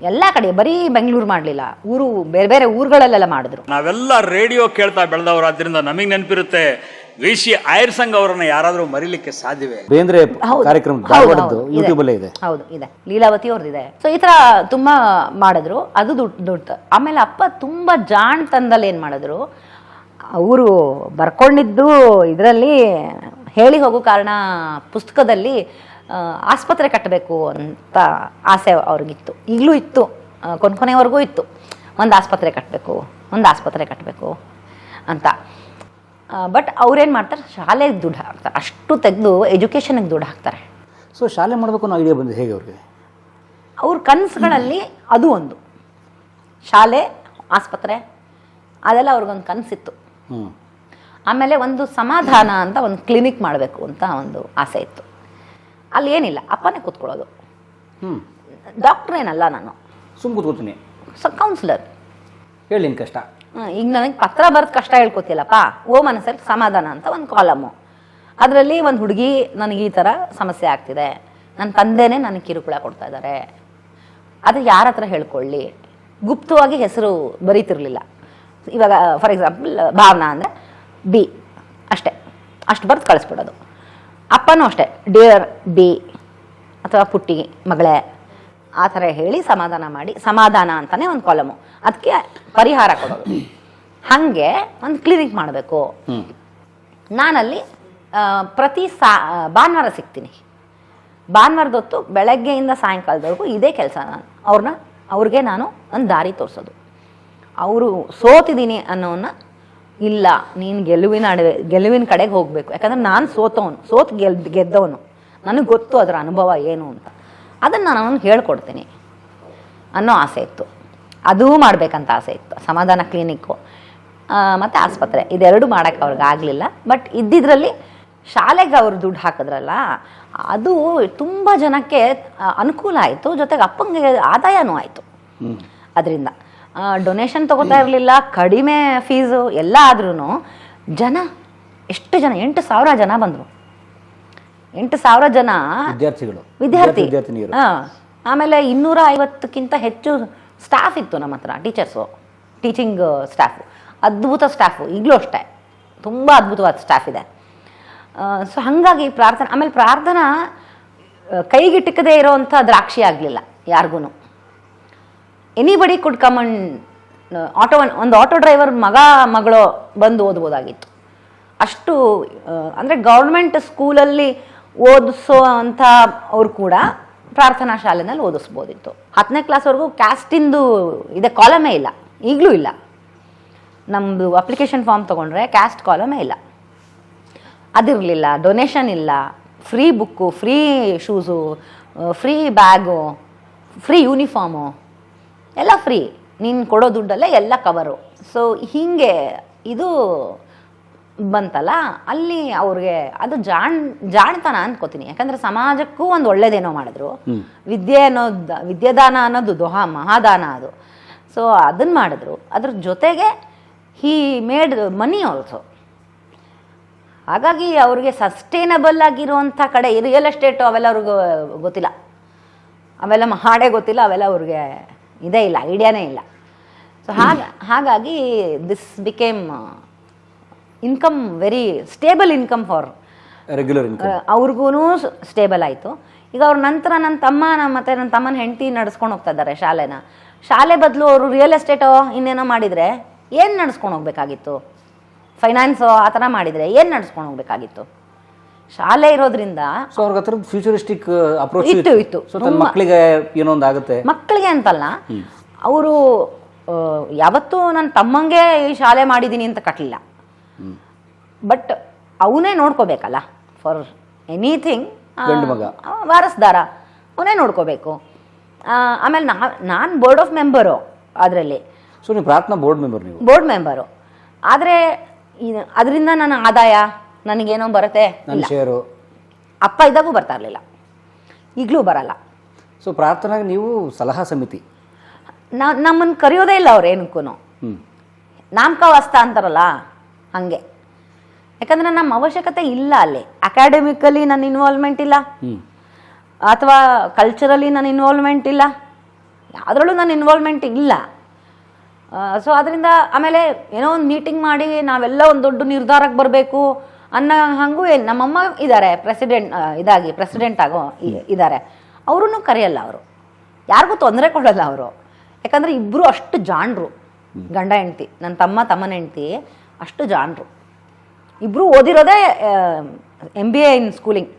[SPEAKER 2] ಎಲ್ಲ ಕಡೆ, ಬರೀ ಬೆಂಗಳೂರು ಮಾಡಲಿಲ್ಲ, ಬೇರೆ ಬೇರೆ ಊರುಗಳಲ್ಲೆಲ್ಲ ಮಾಡಿದ್ರು.
[SPEAKER 4] ನಾವೆಲ್ಲ ರೇಡಿಯೋ ಕೇಳ್ತಾ ಬೆಳೆದವರಾದ್ರಿಂದ ನಮಗೆ ನೆನಪಿರುತ್ತೆ ವಿ.ಸಿ. ಐಯರ್ ಸಂಘ್ ಅವರನ್ನ ಯಾರಾದರೂ ಮರಿಲಿಕ್ಕೆ ಸಾಧ್ಯವೇ?
[SPEAKER 2] ಬೇಂದ್ರೆ ಕಾರ್ಯಕ್ರಮ ಯೂಟ್ಯೂಬ್ ಅಲ್ಲೇ ಇದೆ.
[SPEAKER 1] ಹೌದು, ಇದೆ. ಲೀಲಾವತಿ ಅವ್ರದ್ದಿದೆ. ಸೊ ಈ ತರ ತುಂಬಾ ಮಾಡಿದ್ರು, ಅದು ದುಡ್ಡು. ಆಮೇಲೆ ಅಪ್ಪ ತುಂಬಾ ಜಾಣ್ತನದಲ್ಲಿ ಏನ್ ಮಾಡಿದ್ರು, ಅವರು ಬರ್ಕೊಂಡಿದ್ದು ಇದರಲ್ಲಿ ಹೇಳಿ ಹೋಗೋ ಕಾರಣ ಪುಸ್ತಕದಲ್ಲಿ ಆಸ್ಪತ್ರೆ ಕಟ್ಟಬೇಕು ಅಂತ ಆಸೆ ಅವ್ರಿಗಿತ್ತು. ಈಗಲೂ ಇತ್ತು, ಕೊನೆವರೆಗೂ ಇತ್ತು. ಒಂದು ಆಸ್ಪತ್ರೆ ಕಟ್ಟಬೇಕು ಅಂತ. ಬಟ್ ಅವ್ರೇನು ಮಾಡ್ತಾರೆ, ಶಾಲೆಗೆ ದುಡ್ಡು ಹಾಕ್ತಾರೆ, ಅಷ್ಟು ತೆಗೆದು ಎಜುಕೇಷನ್ಗೆ ದುಡ್ಡು ಹಾಕ್ತಾರೆ.
[SPEAKER 2] ಸೊ ಶಾಲೆ ಮಾಡಬೇಕು ಅನ್ನೋ ಐಡಿಯಾ ಬಂದಿದೆ ಹೇಗೆ ಅವ್ರಿಗೆ?
[SPEAKER 1] ಅವ್ರ ಕನಸುಗಳಲ್ಲಿ ಅದು ಒಂದು ಶಾಲೆ, ಆಸ್ಪತ್ರೆ, ಅದೆಲ್ಲ ಅವ್ರಿಗೊಂದು ಕನಸಿತ್ತು. ಆಮೇಲೆ ಒಂದು ಸಮಾಧಾನ ಅಂತ ಒಂದು ಕ್ಲಿನಿಕ್ ಮಾಡಬೇಕು ಅಂತ ಒಂದು ಆಸೆ ಇತ್ತು. ಅಲ್ಲಿ ಏನಿಲ್ಲ, ಅಪ್ಪನೇ ಕೂತ್ಕೊಳ್ಳೋದು. ಡಾಕ್ಟ್ರ್ ಏನಲ್ಲ ನಾನು,
[SPEAKER 2] ಸುಮ್ಮನೆ ಕೂತ್ಕೋತೀನಿ,
[SPEAKER 1] ಕೌನ್ಸಿಲರ್.
[SPEAKER 2] ಹೇಳಿ ಕಷ್ಟ.
[SPEAKER 1] ಈಗ ನನಗೆ ಪತ್ರ ಬರೆದು ಕಷ್ಟ ಹೇಳ್ಕೊತಿಲ್ಲಪ್ಪ, ಮನಸ್ಸಲ್ಲಿ ಸಮಾಧಾನ ಅಂತ ಒಂದು ಕಾಲಮು. ಅದರಲ್ಲಿ ಒಂದು ಹುಡುಗಿ, ನನಗೆ ಈ ಥರ ಸಮಸ್ಯೆ ಆಗ್ತಿದೆ, ನನ್ನ ತಂದೆನೇ ನನಗೆ ಕಿರುಕುಳ ಕೊಡ್ತಾ ಇದ್ದಾರೆ, ಅದು ಯಾರ ಹತ್ರ ಹೇಳ್ಕೊಳ್ಳಿ. ಗುಪ್ತವಾಗಿ ಹೆಸರು ಬರೀತಿರ್ಲಿಲ್ಲ. ಇವಾಗ ಫಾರ್ ಎಕ್ಸಾಂಪಲ್ ಭಾವನಾ ಅಂದರೆ ಬಿ, ಅಷ್ಟು ಬರ್ದು ಕಳಿಸ್ಬಿಡೋದು. ಅಪ್ಪನೂ ಅಷ್ಟೇ, ಡಿಯರ್ ಬಿ ಅಥವಾ ಪುಟ್ಟಿ ಮಗಳೇ, ಆ ಥರ ಹೇಳಿ ಸಮಾಧಾನ ಅಂತಲೇ ಒಂದು ಕಾಲಮು, ಅದಕ್ಕೆ ಪರಿಹಾರ ಕೊಡೋದು. ಹಾಗೆ ಒಂದು ಕ್ಲಿನಿಕ್ ಮಾಡಬೇಕು. ನಾನಲ್ಲಿ ಪ್ರತಿ ಭಾನುವಾರ ಸಿಗ್ತೀನಿ. ಭಾನುವಾರದೊತ್ತು ಬೆಳಗ್ಗೆಯಿಂದ ಸಾಯಂಕಾಲದವರೆಗೂ ಇದೇ ಕೆಲಸ. ಅವ್ರಿಗೆ ನಾನು ಒಂದು ದಾರಿ ತೋರಿಸೋದು. ಅವರು ಸೋತಿದ್ದೀನಿ ಅನ್ನೋನ್ನ, ಇಲ್ಲ ನೀನು ಗೆಲುವಿನ ಕಡೆಗೆ ಹೋಗಬೇಕು. ಯಾಕಂದರೆ ನಾನು ಸೋತು ಗೆದ್ದವನು, ನನಗೆ ಗೊತ್ತು ಅದರ ಅನುಭವ ಏನು ಅಂತ. ಅದನ್ನು ನಾನು ಅವನಿಗೆ ಹೇಳ್ಕೊಡ್ತೀನಿ ಅನ್ನೋ ಆಸೆ ಇತ್ತು. ಅದೂ ಮಾಡಬೇಕಂತ ಆಸೆ ಇತ್ತು. ಸಮಾಧಾನ ಕ್ಲಿನಿಕ್ಕು ಮತ್ತು ಆಸ್ಪತ್ರೆ ಇದೆರಡು ಮಾಡೋಕ್ಕೆ ಅವ್ರಿಗೆ ಆಗಲಿಲ್ಲ. ಬಟ್ ಇದ್ದಿದ್ರಲ್ಲಿ ಶಾಲೆಗೆ ಅವರು ದುಡ್ಡು ಹಾಕಿದ್ರಲ್ಲ, ಅದು ತುಂಬ ಜನಕ್ಕೆ ಅನುಕೂಲ ಆಯಿತು. ಜೊತೆಗೆ ಅಪ್ಪಂಗೆ ಆದಾಯನೂ ಆಯಿತು ಅದರಿಂದ. ಡೊನೇಷನ್ ತೊಗೋತಾ ಇರಲಿಲ್ಲ, ಕಡಿಮೆ ಫೀಸು ಎಲ್ಲ ಆದ್ರೂ ಎಷ್ಟು ಜನ 8,000 ಜನ ಬಂದರು. 8,000 ಜನ ವಿದ್ಯಾರ್ಥಿನಿಯರು. ಆಮೇಲೆ 250ಕ್ಕಿಂತ ಹೆಚ್ಚು ಸ್ಟಾಫ್ ಇತ್ತು ನಮ್ಮ ಹತ್ರ, ಟೀಚಿಂಗ್ ಸ್ಟಾಫು. ಅದ್ಭುತ ಸ್ಟಾಫು, ಈಗಲೂ ಅಷ್ಟೇ ತುಂಬ ಅದ್ಭುತವಾದ ಸ್ಟಾಫ್ ಇದೆ. ಸೊ ಹಾಗಾಗಿ ಪ್ರಾರ್ಥನಾ ಕೈಗಿಟ್ಟಕದೇ ಇರೋವಂಥ ದ್ರಾಕ್ಷಿ ಆಗಲಿಲ್ಲ ಯಾರಿಗೂ. ಎನಿಬಡಿ ಕುಡ್ ಕಮ್ ಅಂಡ್ ಒಂದು ಆಟೋ ಡ್ರೈವರ್ ಮಗಳು ಬಂದು ಓದ್ಬೋದಾಗಿತ್ತು. ಅಷ್ಟು ಅಂದರೆ ಗೌರ್ಮೆಂಟ್ ಸ್ಕೂಲಲ್ಲಿ ಓದಿಸೋ ಅಂಥ ಅವ್ರು ಕೂಡ ಪ್ರಾರ್ಥನಾ ಶಾಲೆನಲ್ಲಿ ಓದಿಸ್ಬೋದಿತ್ತು. 10ನೇ ಕ್ಲಾಸ್ವರೆಗೂ ಕ್ಯಾಸ್ಟಿಂದು ಇದೆ, ಕಾಲಮೇ ಇಲ್ಲ, ಈಗಲೂ ಇಲ್ಲ. ನಮ್ಮದು ಅಪ್ಲಿಕೇಶನ್ ಫಾರ್ಮ್ ತೊಗೊಂಡ್ರೆ ಕ್ಯಾಸ್ಟ್ ಕಾಲಮೇ ಇಲ್ಲ, ಅದಿರಲಿಲ್ಲ. ಡೊನೇಷನ್ ಇಲ್ಲ, free book, free shoes, free bag, free uniform, ಎಲ್ಲ ಫ್ರೀ. ನೀನು ಕೊಡೋ ದುಡ್ಡಲ್ಲೇ ಎಲ್ಲ ಕವರು. ಸೊ ಹೀಗೆ ಇದು ಬಂತಲ್ಲ, ಅಲ್ಲಿ ಅವ್ರಿಗೆ ಅದು ಜಾಣ್ತನ ಅಂದ್ಕೋತೀನಿ. ಯಾಕಂದರೆ ಸಮಾಜಕ್ಕೂ ಒಂದು ಒಳ್ಳೇದೇನೋ ಮಾಡಿದ್ರು. ವಿದ್ಯಾದಾನ ಅನ್ನೋದು ಮಹಾದಾನ ಅದು. ಸೊ ಅದನ್ನು ಮಾಡಿದ್ರು. ಅದ್ರ ಜೊತೆಗೆ ಹಿ ಮೇಡ್ ಮನಿ ಆಲ್ಸೋ. ಹಾಗಾಗಿ ಅವ್ರಿಗೆ ಸಸ್ಟೈನಬಲ್ ಆಗಿರುವಂಥ ಕಡೆ ರಿಯಲ್ ಎಸ್ಟೇಟು ಅವೆಲ್ಲ ಅವ್ರಿಗೆ ಗೊತ್ತಿಲ್ಲ, ಅವೆಲ್ಲ ಮಾಡೇ ಗೊತ್ತಿಲ್ಲ, ಅವೆಲ್ಲ ಅವ್ರಿಗೆ ಇದೇ ಇಲ್ಲ, ಐಡಿಯಾನೇ ಇಲ್ಲ. ಸೊ ಹಾಗಾಗಿ this became income, very stable income for
[SPEAKER 2] regular income.
[SPEAKER 1] ಅವ್ರಿಗೂ ಸ್ಟೇಬಲ್ ಆಯಿತು. ಈಗ ಅವ್ರ ನಂತರ ನನ್ನ ತಮ್ಮ ಮತ್ತು ನನ್ನ ತಮ್ಮನ ಹೆಂಡತಿ ನಡೆಸ್ಕೊಂಡು ಹೋಗ್ತಾ ಇದ್ದಾರೆ ಶಾಲೆನ. ಶಾಲೆ ಬದಲು ಅವರು ರಿಯಲ್ ಎಸ್ಟೇಟೋ ಇನ್ನೇನೋ ಮಾಡಿದರೆ ಏನು ನಡೆಸ್ಕೊಂಡು ಹೋಗ್ಬೇಕಾಗಿತ್ತು? ಫೈನಾನ್ಸು ಆ ಥರ ಮಾಡಿದರೆ ಏನು ನಡೆಸ್ಕೊಂಡು ಹೋಗ್ಬೇಕಾಗಿತ್ತು? ಶಾಲೆ ಇರೋದ್ರಿಂದ
[SPEAKER 2] ಸೊ ಅವ್ರಿಗೆ ಆ ಥರದ್ದು ಫ್ಯೂಚರಿಸ್ಟಿಕ್ ಅಪ್ರೋಚ್
[SPEAKER 1] ಇತ್ತು.
[SPEAKER 2] ಸೊ ತನ್ನ ಮಕ್ಕಳಿಗೆ ಏನೋ ಒಂದು ಆಗುತ್ತೆ.
[SPEAKER 1] ಮಕ್ಕಳಿಗೆ ಅಂತಲ್ಲ, ಅವರು ಯಾವತ್ತೂ ನನ್ನ ತಮ್ಮಂಗೆ ಈ ಶಾಲೆ ಮಾಡಿದ್ದೀನಿ ಅಂತ ಕಟ್ಟಲಿಲ್ಲ. ಬಟ್ ಅವನೇ ನೋಡ್ಕೋಬೇಕಲ್ಲ, ಫಾರ್ ಎನಿಥಿಂಗ್ ವಾರಸ್ದಾರ ಅವನೇ ನೋಡ್ಕೋಬೇಕು. ಆಮೇಲೆ ನಾನು ಬೋರ್ಡ್ ಆಫ್ ಮೆಂಬರು ಅದರಲ್ಲಿ.
[SPEAKER 2] ಸೊ ನೀವು ಪ್ರಾರ್ಥನಾ ಬೋರ್ಡ್ ಮೆಂಬರ್? ನೀವು
[SPEAKER 1] ಬೋರ್ಡ್ ಮೆಂಬರು ಆದರೆ ಅದರಿಂದ ನನ್ನ ಆದಾಯ ನನಗೇನೋ ಬರುತ್ತೆ,
[SPEAKER 2] ಶೇರು
[SPEAKER 1] ಅಪ್ಪ ಇದ್ದಾಗೂ ಬರ್ತಾ ಇರಲಿಲ್ಲ, ಈಗಲೂ ಬರಲ್ಲ.
[SPEAKER 2] ಸೊ ಪ್ರಾರ್ಥನಾಗೆ ನೀವು ಸಲಹಾ ಸಮಿತಿ,
[SPEAKER 1] ನಮ್ಮನ್ನು ಕರೆಯೋದೇ ಇಲ್ಲ ಅವ್ರು ಏನಕ್ಕೂ. ನಾಮಕಾವಾಸ್ತ ಅಂತಾರಲ್ಲ ಹಾಗೆ. ಯಾಕಂದರೆ ನಮ್ಮ ಅವಶ್ಯಕತೆ ಇಲ್ಲ ಅಲ್ಲಿ. ಅಕಾಡೆಮಿಕಲಿ ನನ್ನ ಇನ್ವಾಲ್ವ್ಮೆಂಟ್ ಇಲ್ಲ, ಅಥವಾ ಕಲ್ಚರಲಿ ನನ್ನ ಇನ್ವಾಲ್ವ್ಮೆಂಟ್ ಇಲ್ಲ, ಯಾವುದ್ರಲ್ಲೂ ನನ್ನ ಇನ್ವಾಲ್ವ್ಮೆಂಟ್ ಇಲ್ಲ. ಸೊ ಅದರಿಂದ ಆಮೇಲೆ ಏನೋ ಒಂದು ಮೀಟಿಂಗ್ ಮಾಡಿ ನಾವೆಲ್ಲ ಒಂದು ದೊಡ್ಡ ನಿರ್ಧಾರಕ್ಕೆ ಬರಬೇಕು ಅನ್ನೋ ಹಾಗೂ ನಮ್ಮಮ್ಮ ಇದ್ದಾರೆ ಪ್ರೆಸಿಡೆಂಟ್ ಆಗೋ ಇದ್ದಾರೆ. ಅವ್ರೂ ಕರೆಯಲ್ಲ, ಅವರು ಯಾರಿಗೂ ತೊಂದರೆ ಕೊಡಲ್ಲ ಅವರು. ಯಾಕಂದರೆ ಇಬ್ಬರು ಅಷ್ಟು ಜಾಣರು, ಗಂಡ ಹೆಂಡ್ತಿ, ನನ್ನ ತಮ್ಮನ ಹೆಂಡ್ತಿ ಅಷ್ಟು ಜಾಣರು. ಇಬ್ಬರು ಓದಿರೋದೇ MBA ಇನ್ ಸ್ಕೂಲಿಂಗ್.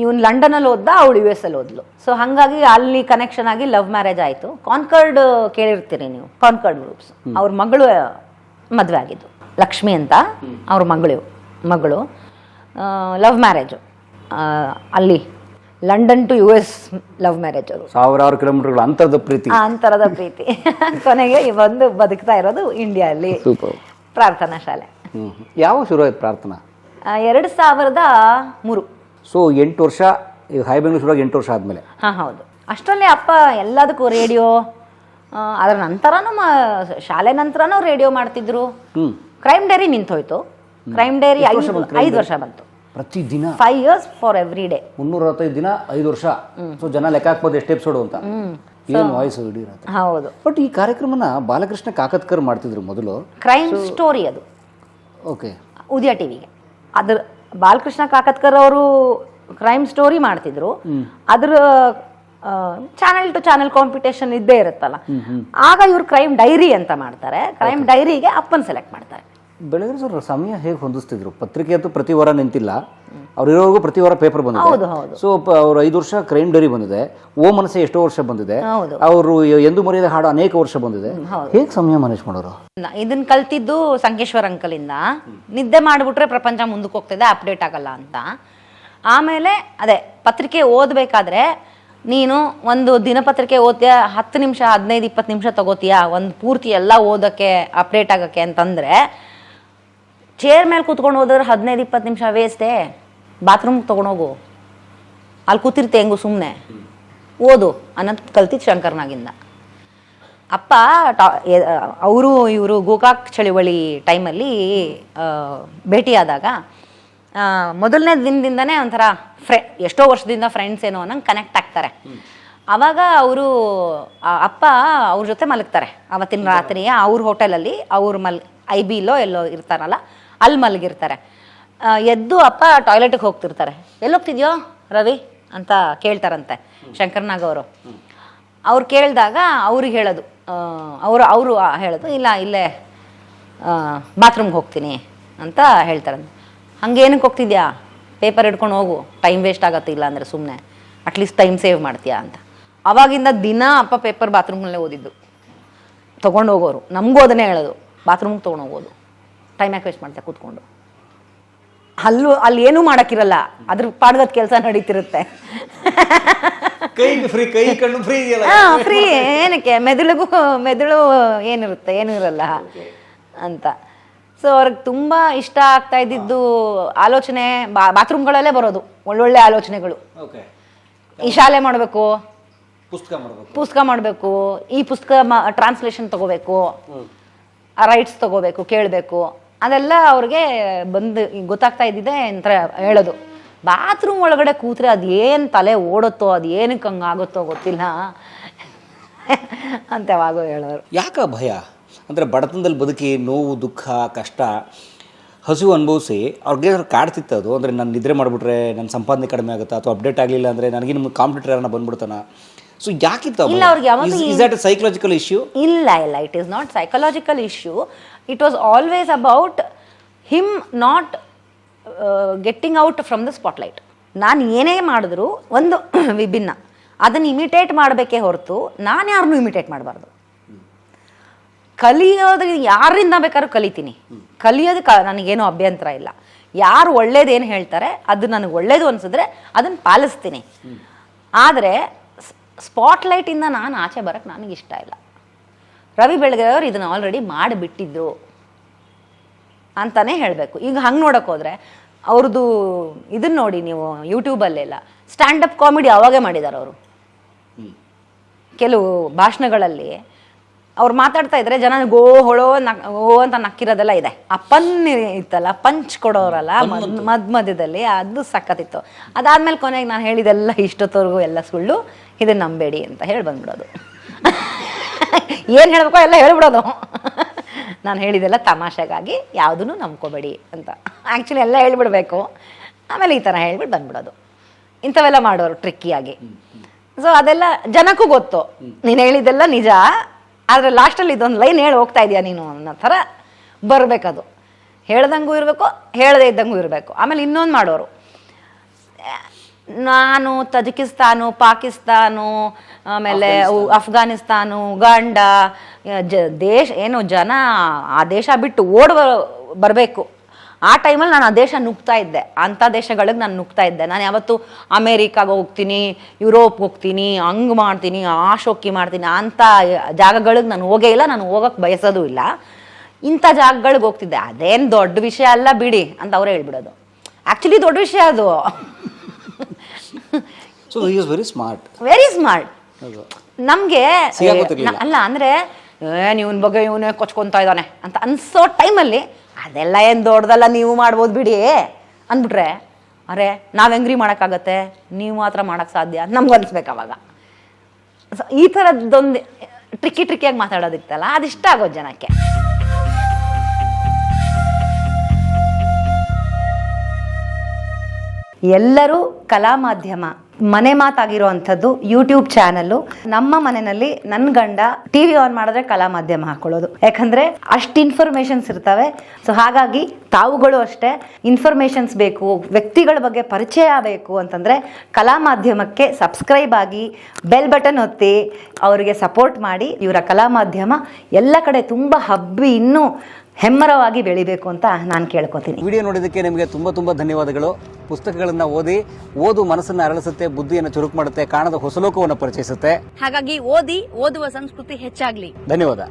[SPEAKER 1] ಇವನು ಲಂಡನಲ್ಲಿ ಓದ್ದ, ಅವಳು US ಅಲ್ಲಿ ಓದ್ಲು. ಸೊ ಹಾಗಾಗಿ ಅಲ್ಲಿ ಕನೆಕ್ಷನ್ ಆಗಿ ಲವ್ ಮ್ಯಾರೇಜ್ ಆಯಿತು. ಕಾನ್ಕರ್ಡ್ ಕೇಳಿರ್ತೀರಿ ನೀವು, ಕಾನ್ಕರ್ಡ್ ಗ್ರೂಪ್ಸ್. ಅವ್ರ ಮಗಳು ಮದುವೆ ಆಗಿದ್ದು, ಲಕ್ಷ್ಮಿ ಅಂತ ಅವ್ರ ಮಗಳು ಲವ್ ಮ್ಯಾರೇಜು. ಅಲ್ಲಿ London to US love marriage. ಅದು
[SPEAKER 2] ಸಾವಿರಾರು ಕಿಲೋಮೀಟರ್ಗಳ ಅಂತರದ ಪ್ರೀತಿ
[SPEAKER 1] ಕೊನೆಗೆ ಬಂದು ಬದುಕ್ತಾ ಇರೋದು ಇಂಡಿಯಾದಲ್ಲಿ ಪ್ರಾರ್ಥನಾ ಶಾಲೆ.
[SPEAKER 2] ಯಾವ ಶುರು ಆಯ್ತು ಪ್ರಾರ್ಥನಾ?
[SPEAKER 1] 2003.
[SPEAKER 2] ಸೊ 8 ವರ್ಷ ಹೈ ಬೆಂಗಳೂರು ಶುರುವಾಗಿ 8 ವರ್ಷ ಆದಮೇಲೆ.
[SPEAKER 1] ಹಾಂ ಹೌದು. ಅಷ್ಟರಲ್ಲೇ ಅಪ್ಪ ಎಲ್ಲದಕ್ಕೂ ರೇಡಿಯೋ, ಅದರ ನಂತರನೂ ಶಾಲೆ ನಂತರನೂ ರೇಡಿಯೋ ಮಾಡ್ತಿದ್ರು. ಕ್ರೈಮ್ ಡೈರಿ ನಿಂತೋಯ್ತು. ಕ್ರೈಮ್ ಡೈರಿ 5 ವರ್ಷ ಬಂತು
[SPEAKER 2] ಪ್ರತಿದಿನ,
[SPEAKER 1] 5 years ಫಾರ್ ಎವ್ರಿ ಡೇ,
[SPEAKER 2] 365 ದಿನ 5 ವರ್ಷ. ಸೊ ಜನ ಲೆಕ್ಕ ಹಾಕ್ಬೋದು ಎಷ್ಟು ಎಪಿಸೋಡು ಅಂತ, ಏನು ವಾಯ್ಸ್ ಇಡೀ ಇರುತ್ತೆ.
[SPEAKER 1] ಹೌದು.
[SPEAKER 2] ಬಟ್ ಈ ಕಾರ್ಯಕ್ರಮನ ಬಾಲಕೃಷ್ಣ ಕಾಕತ್ಕರ್ ಮಾಡ್ತಿದ್ರು ಮೊದಲು.
[SPEAKER 1] ಕ್ರೈಮ್ ಸ್ಟೋರಿ ಅದು.
[SPEAKER 2] ಓಕೆ.
[SPEAKER 1] ಉದಯ ಟಿವಿಗೆ ಅದ್ರ ಬಾಲಕೃಷ್ಣ ಕಾಕತ್ಕರ್ ಅವರು ಕ್ರೈಮ್ ಸ್ಟೋರಿ ಮಾಡ್ತಿದ್ರು. ಅದ್ರ ಚಾನೆಲ್ ಟು ಚಾನೆಲ್ ಕಾಂಪಿಟೇಷನ್ ಇದ್ದೇ ಇರುತ್ತಲ್ಲ, ಆಗ ಇವ್ರು ಕ್ರೈಮ್ ಡೈರಿ ಅಂತ ಮಾಡ್ತಾರೆ. ಕ್ರೈಮ್ ಡೈರಿಗೆ ಅಪ್ಪನ್ ಸೆಲೆಕ್ಟ್ ಮಾಡ್ತಾರೆ.
[SPEAKER 2] ಬೆಳಗ್ಗೆ ಸರ್ ಸಮಯ ಹೇಗೆ ಹೊಂದಿಸ್ತಿದ್ರು? ಪತ್ರಿಕೆ ಅಂತೂ ಪ್ರತಿ ವಾರ ನಿಂತಿಲ್ಲ, ಅವ್ರು ಇರೋರ್ಗು ಪ್ರತಿ ವಾರ ಪೇಪರ್ ಬಂದಿದೆ. ಸೊ ಅವ್ರು 5 ವರ್ಷ ಕ್ರೈಮ್ ಡೈರಿ ಬಂದಿದೆ, ಓ ಮನಸ್ಸೆ ಎಷ್ಟೋ ವರ್ಷ ಬಂದಿದೆ, ಅವರು ಎಂದು ಮರೆಯದ ಹಾಡು ಅನೇಕ ವರ್ಷ ಬಂದಿದೆ. ಹೇಗೆ ಸಮಯ ಮ್ಯಾನೇಜ್ ಮಾಡೋರು? ಇದನ್ನ
[SPEAKER 1] ಕಲ್ತಿದ್ದು ಸಂಕೇಶ್ವರ್ ಅಂಕಲಿಂದ. ನಿದ್ದೆ ಮಾಡಿಬಿಟ್ರೆ ಪ್ರಪಂಚ ಮುಂದಕ್ಕೆ ಹೋಗ್ತಿದೆ, ಅಪ್ಡೇಟ್ ಆಗಲ್ಲ ಅಂತ. ಆಮೇಲೆ ಅದೇ ಪತ್ರಿಕೆ ಓದಬೇಕಾದ್ರೆ ನೀನು ಒಂದು ದಿನಪತ್ರಿಕೆ ಓದ್ತೀಯ, 10 ನಿಮಿಷ 15-20 ನಿಮಿಷ ತಗೋತೀಯ ಒಂದು ಪೂರ್ತಿ ಎಲ್ಲ ಓದೋಕ್ಕೆ ಅಪ್ಡೇಟ್ ಆಗೋಕ್ಕೆ ಅಂತಂದರೆ, ಚೇರ್ ಮೇಲೆ ಕೂತ್ಕೊಂಡು ಹೋದ್ರೆ 15-20 ನಿಮಿಷ ವೇಸ್ಟೇ. ಬಾತ್ರೂಮ್ಗೆ ತೊಗೊಂಡೋಗು, ಅಲ್ಲಿ ಕೂತಿರ್ತೆ ಹೆಂಗು ಸುಮ್ಮನೆ ಓದು ಅನ್ನೋದು ಕಲ್ತಿದ್ದು ಶಂಕರ್ನಾಗಿಂದ. ಅಪ್ಪ ಇವರು ಗೋಕಾಕ್ ಚಳುವಳಿ ಟೈಮಲ್ಲಿ ಭೇಟಿಯಾದಾಗ ಮೊದಲನೇ ದಿನದಿಂದನೇ ಒಂಥರ ಎಷ್ಟೋ ವರ್ಷದಿಂದ ಫ್ರೆಂಡ್ಸ್ ಏನೋ ಅನ್ನಂಗೆ ಕನೆಕ್ಟ್ ಆಗ್ತಾರೆ. ಆವಾಗ ಅವರು ಅಪ್ಪ ಅವ್ರ ಜೊತೆ ಮಲಗ್ತಾರೆ ಅವತ್ತಿನ ರಾತ್ರಿ. ಅವ್ರ ಹೋಟೆಲಲ್ಲಿ ಅವ್ರ IBಲೋ ಎಲ್ಲೋ ಇರ್ತಾರಲ್ಲ, ಅಲ್ಲಿ ಮಲಗಿರ್ತಾರೆ. ಎದ್ದು ಅಪ್ಪ ಟಾಯ್ಲೆಟಿಗೆ ಹೋಗ್ತಿರ್ತಾರೆ. ಎಲ್ಲೋಗ್ತಿದ್ಯೋ ರವಿ ಅಂತ ಕೇಳ್ತಾರಂತೆ ಶಂಕರ್ನಾಗ್ ಅವರು. ಅವ್ರು ಕೇಳಿದಾಗ ಅವ್ರಿಗೆ ಹೇಳೋದು, ಅವರು ಹೇಳೋದು, ಇಲ್ಲ ಇಲ್ಲೇ ಬಾತ್ರೂಮ್ಗೆ ಹೋಗ್ತೀನಿ ಅಂತ ಹೇಳ್ತಾರೆ. ಹಂಗೇನಕ್ಕೆ ಹೋಗ್ತಿದ್ಯಾ, ಪೇಪರ್ ಹಿಡ್ಕೊಂಡು ಹೋಗು, ಟೈಮ್ ವೇಸ್ಟ್ ಆಗತ್ತೆ, ಇಲ್ಲ ಅಂದರೆ ಸುಮ್ಮನೆ ಅಟ್ಲೀಸ್ಟ್ ಟೈಮ್ ಸೇವ್ ಮಾಡ್ತೀಯಾ ಅಂತ. ಅವಾಗಿಂದ ದಿನ ಅಪ್ಪ ಪೇಪರ್ ಬಾತ್ರೂಮ್ನಲ್ಲೇ ಓದಿದ್ದು, ತೊಗೊಂಡು ಹೋಗೋರು. ನಮಗೂ ಅದನ್ನೇ ಹೇಳೋದು, ಬಾತ್ರೂಮ್ಗೆ ತೊಗೊಂಡು ಹೋಗೋದು, ಟೈಮ್ ಯಾಕೆ ವೇಸ್ಟ್ ಮಾಡ್ತೀಯ ಕೂತ್ಕೊಂಡು. ಅಲ್ಲಿ ಏನೂ ಮಾಡೋಕ್ಕಿರಲ್ಲ, ಅದ್ರ ಪಾಡ್ಗದ ಕೆಲಸ ನಡೀತಿರುತ್ತೆ.
[SPEAKER 2] ಕೈ ಕಣ್ಣು ಫ್ರೀ ಇದೆಯಲ್ಲ.
[SPEAKER 1] ಫ್ರೀ ಏನಕ್ಕೆ, ಮೆದುಳು ಏನಿರುತ್ತೆ, ಏನೂ ಇರಲ್ಲ ಅಂತ. ಸೊ ಅವ್ರಿಗೆ ತುಂಬ ಇಷ್ಟ ಆಗ್ತಾ ಇದ್ದಿದ್ದು ಆಲೋಚನೆ ಬಾತ್ರೂಮ್ಗಳಲ್ಲೇ ಬರೋದು, ಒಳ್ಳೊಳ್ಳೆ ಆಲೋಚನೆಗಳು. ಈ ಶಾಲೆ ಮಾಡಬೇಕು, ಪುಸ್ತಕ ಮಾಡಬೇಕು, ಈ ಪುಸ್ತಕ ಟ್ರಾನ್ಸ್ಲೇಷನ್ ತಗೋಬೇಕು, ರೈಟ್ಸ್ ತಗೋಬೇಕು, ಕೇಳಬೇಕು, ಅದೆಲ್ಲ ಅವ್ರಿಗೆ ಬಂದು ಗೊತ್ತಾಗ್ತಾ ಇದ್ದಿದೆ ಅಂತ ಹೇಳೋದು. ಬಾತ್ರೂಮ್ ಒಳಗಡೆ ಕೂತ್ರೆ ಅದು ಏನು ತಲೆ ಓಡುತ್ತೋ, ಅದು ಏನಕ್ಕೆ ಹಂಗಾಗುತ್ತೋ ಗೊತ್ತಿಲ್ಲ ಅಂತ ಯಾವಾಗೋ ಹೇಳೋರು.
[SPEAKER 2] ಯಾಕೆ ಭಯ ಅಂದರೆ ಬಡತನದಲ್ಲಿ ಬದುಕಿ ನೋವು, ದುಃಖ, ಕಷ್ಟ, ಹಸಿವು ಅನುಭವಿಸಿ ಅವ್ರಿಗೆ ಕಾಡ್ತಿತ್ತು ಅದು. ಅಂದರೆ ನಾನು ನಿದ್ರೆ ಮಾಡಿಬಿಟ್ರೆ ನನ್ನ ಸಂಪಾದನೆ ಕಡಿಮೆ ಆಗುತ್ತಾ, ಅಥವಾ ಅಪ್ಡೇಟ್ ಆಗಲಿಲ್ಲ ಅಂದರೆ ನನಗೆ ನಮ್ಮ ಕಾಂಪಿಟೇಟರ್ ಯಾರನ್ನ ಬಂದ್ಬಿಡ್ತಾನ. ಸೊ ಯಾಕಿತ್ತು is that a psychological issue?
[SPEAKER 1] ಇಲ್ಲ, it is not psychological issue. It was always about him not getting out from the spotlight. ನಾನು ಏನೇ ಮಾಡಿದ್ರು ಒಂದು ವಿಭಿನ್ನ, ಅದನ್ನು ಇಮಿಟೇಟ್ ಮಾಡಬೇಕೇ ಹೊರತು ನಾನು ಯಾರನ್ನೂ ಇಮಿಟೇಟ್ ಮಾಡಬಾರ್ದು. ಕಲಿಯೋದು ಯಾರಿಂದ ಬೇಕಾದ್ರೂ ಕಲಿತೀನಿ, ಕಲಿಯೋದಕ್ಕೆ ನನಗೇನೂ ಅಭ್ಯಂತರ ಇಲ್ಲ. ಯಾರು ಒಳ್ಳೇದೇನು ಹೇಳ್ತಾರೆ ಅದು ನನಗೆ ಒಳ್ಳೇದು ಅನಿಸಿದ್ರೆ ಅದನ್ನು ಪಾಲಿಸ್ತೀನಿ. ಆದರೆ ಸ್ಪಾಟ್ಲೈಟಿಂದ ನಾನು ಆಚೆ ಬರೋಕ್ಕೆ ನನಗಿಷ್ಟ ಇಲ್ಲ. ರವಿ ಬೆಳಗೆರೆಯವರು ಇದನ್ನು ಆಲ್ರೆಡಿ ಮಾಡಿಬಿಟ್ಟಿದ್ರು ಅಂತಲೇ ಹೇಳಬೇಕು. ಈಗ ಹಂಗೆ ನೋಡೋಕೆ ಹೋದರೆ ಅವ್ರದ್ದು ಇದನ್ನು ನೋಡಿ ನೀವು ಯೂಟ್ಯೂಬಲ್ಲೆಲ್ಲ ಸ್ಟ್ಯಾಂಡಪ್ ಕಾಮಿಡಿ ಅವಾಗೇ ಮಾಡಿದ್ದಾರೆ ಅವರು. ಕೆಲವು ಭಾಷಣಗಳಲ್ಲಿ ಅವ್ರು ಮಾತಾಡ್ತಾ ಇದ್ರೆ ಜನ ಗೋ ಹೊಳೋ ಓ ಅಂತ ನಕ್ಕಿರೋದೆಲ್ಲ ಇದೆ. ಆ ಪನ್ ಇತ್ತಲ್ಲ, ಪಂಚ್ ಕೊಡೋರಲ್ಲ ಮಧ್ಯದಲ್ಲಿ, ಅದು ಸಖತ್ತಿತ್ತು. ಅದಾದ್ಮೇಲೆ ಕೊನೆಗೆ ನಾನು ಹೇಳಿದೆಲ್ಲ ಇಷ್ಟೊತ್ತವರೆಗೂ ಎಲ್ಲ ಸುಳ್ಳು, ಇದನ್ನು ನಂಬೇಡಿ ಅಂತ ಹೇಳಿ ಬಂದ್ಬಿಡೋದು. ಏನು ಹೇಳ್ಬೇಕೋ ಎಲ್ಲ ಹೇಳ್ಬಿಡೋದು. ನಾನು ಹೇಳಿದೆಲ್ಲ ತಮಾಷೆಗಾಗಿ, ಯಾವುದನ್ನು ನಂಬ್ಕೋಬೇಡಿ ಅಂತ ಆ್ಯಕ್ಚುಲಿ ಎಲ್ಲ ಹೇಳ್ಬಿಡ್ಬೇಕು. ಆಮೇಲೆ ಈ ಥರ ಹೇಳ್ಬಿಟ್ಟು ಬಂದ್ಬಿಡೋದು. ಇಂಥವೆಲ್ಲ ಮಾಡೋರು ಟ್ರಿಕ್ಕಿಯಾಗಿ. ಸೊ ಅದೆಲ್ಲ ಜನಕ್ಕೂ ಗೊತ್ತು, ನೀನು ಹೇಳಿದೆಲ್ಲ ನಿಜ, ಆದರೆ ಲಾಸ್ಟಲ್ಲಿ ಇದೊಂದು ಲೈನ್ ಹೇಳಿ ಹೋಗ್ತಾ ಇದೆಯಾ ನೀನು ಅನ್ನೋ ಥರ ಬರಬೇಕದು. ಹೇಳ್ದಂಗೂ ಇರಬೇಕು, ಹೇಳದೇ ಇದ್ದಂಗೂ ಇರಬೇಕು. ಆಮೇಲೆ ಇನ್ನೊಂದು ಮಾಡೋರು, ನಾನು ತಜಿಕಿಸ್ತಾನು, ಪಾಕಿಸ್ತಾನು, ಆಮೇಲೆ ಅಫ್ಘಾನಿಸ್ತಾನು, ಉಗಾಂಡ ದೇಶ ಏನು ಜನ ಆ ದೇಶ ಬಿಟ್ಟು ಬರಬೇಕು. ಆ ಟೈಮಲ್ಲಿ ನಾನು ಆ ದೇಶ ನುಗ್ತಾ ಇದ್ದೆ, ಅಂಥ ದೇಶಗಳಿಗೆ ನಾನು ನುಗ್ತಾ ಇದ್ದೆ. ನಾನು ಯಾವತ್ತು ಅಮೇರಿಕಾಗೆ ಹೋಗ್ತೀನಿ, ಯುರೋಪ್ ಹೋಗ್ತೀನಿ, ಹಂಗೆ ಮಾಡ್ತೀನಿ, ಆ ಶೋಕಿ ಮಾಡ್ತೀನಿ, ಅಂಥ ಜಾಗಗಳಿಗೆ ನಾನು ಹೋಗೇ ಇಲ್ಲ, ನಾನು ಹೋಗೋಕ್ಕೆ ಬಯಸೋದು ಇಲ್ಲ. ಇಂಥ ಜಾಗಗಳಿಗೆ ಹೋಗ್ತಿದ್ದೆ. ಅದೇನು ದೊಡ್ಡ ವಿಷಯ ಅಲ್ಲ ಬಿಡಿ ಅಂತ ಅವರೇ ಹೇಳ್ಬಿಡೋದು. ಆ್ಯಕ್ಚುಲಿ ದೊಡ್ಡ ವಿಷಯ ಅದು.
[SPEAKER 2] So he is very smart.
[SPEAKER 1] ನಮಗೆ ಅಲ್ಲ ಅಂದರೆ ಇವನ ಬಗ್ಗೆ ಇವನೇ ಕೊಚ್ಕೊತಾ ಇದ್ದಾನೆ ಅಂತ ಅನ್ಸೋ ಟೈಮಲ್ಲಿ ಅದೆಲ್ಲ ಏನು ದೊಡ್ಡದಲ್ಲ, ನೀವು ಮಾಡ್ಬೋದು ಬಿಡಿ ಅಂದ್ಬಿಟ್ರೆ, ಅರೆ ನಾವು ಹೆಂಗ್ರಿ ಮಾಡೋಕ್ಕಾಗತ್ತೆ, ನೀವು ಮಾತ್ರ ಮಾಡೋಕ್ಕೆ ಸಾಧ್ಯ ನಮ್ಗೆ ಅನ್ಸ್ಬೇಕು ಅವಾಗ. ಈ ಥರದ್ದೊಂದು ಟ್ರಿಕ್ಕಿಯಾಗಿ ಮಾತಾಡೋದಿತ್ತಲ್ಲ, ಅದಿಷ್ಟ ಆಗೋದು ಜನಕ್ಕೆ. ಎಲ್ಲರೂ ಕಲಾ ಮಾಧ್ಯಮ ಮನೆ ಮಾತಾಗಿರೋ ಅಂಥದ್ದು ಯೂಟ್ಯೂಬ್ ಚಾನಲ್ಲು. ನಮ್ಮ ಮನೆಯಲ್ಲಿ ನನ್ನ ಗಂಡ ಟಿವಿ ಆನ್ ಮಾಡಿದ್ರೆ ಕಲಾ ಮಾಧ್ಯಮ ಹಾಕೊಳ್ಳೋದು, ಯಾಕಂದ್ರೆ ಅಷ್ಟು ಇನ್ಫಾರ್ಮೇಶನ್ಸ್ ಇರ್ತವೆ. ಸೊ ಹಾಗಾಗಿ ತಾವುಗಳು ಅಷ್ಟೇ ಇನ್ಫಾರ್ಮೇಶನ್ಸ್ ಬೇಕು, ವ್ಯಕ್ತಿಗಳ ಬಗ್ಗೆ ಪರಿಚಯ ಬೇಕು ಅಂತಂದ್ರೆ ಕಲಾ ಮಾಧ್ಯಮಕ್ಕೆ ಸಬ್ಸ್ಕ್ರೈಬ್ ಆಗಿ ಬೆಲ್ ಬಟನ್ ಒತ್ತಿ ಅವರಿಗೆ ಸಪೋರ್ಟ್ ಮಾಡಿ. ಇವರ ಕಲಾ ಮಾಧ್ಯಮ ಎಲ್ಲ ಕಡೆ ತುಂಬ ಹಬ್ಬಿ ಇನ್ನೂ ಹೆಮ್ಮರವಾಗಿ ಬೆಳಿಬೇಕು ಅಂತ ನಾನು ಕೇಳ್ಕೊತೀನಿ.
[SPEAKER 2] ವಿಡಿಯೋ ನೋಡಿದ್ದಕ್ಕೆ ನಿಮಗೆ ತುಂಬ ಧನ್ಯವಾದಗಳು. ಪುಸ್ತಕಗಳನ್ನು ಓದು ಮನಸ್ಸನ್ನು ಅರಳಿಸುತ್ತೆ, ಬುದ್ಧಿಯನ್ನು ಚುರುಕು ಮಾಡುತ್ತೆ, ಕಾಣದ ಹೊಸ ಲೋಕವನ್ನು ಪರಿಚಯಿಸುತ್ತೆ.
[SPEAKER 1] ಹಾಗಾಗಿ ಓದುವ ಸಂಸ್ಕೃತಿ ಹೆಚ್ಚಾಗ್ಲಿ.
[SPEAKER 2] ಧನ್ಯವಾದ.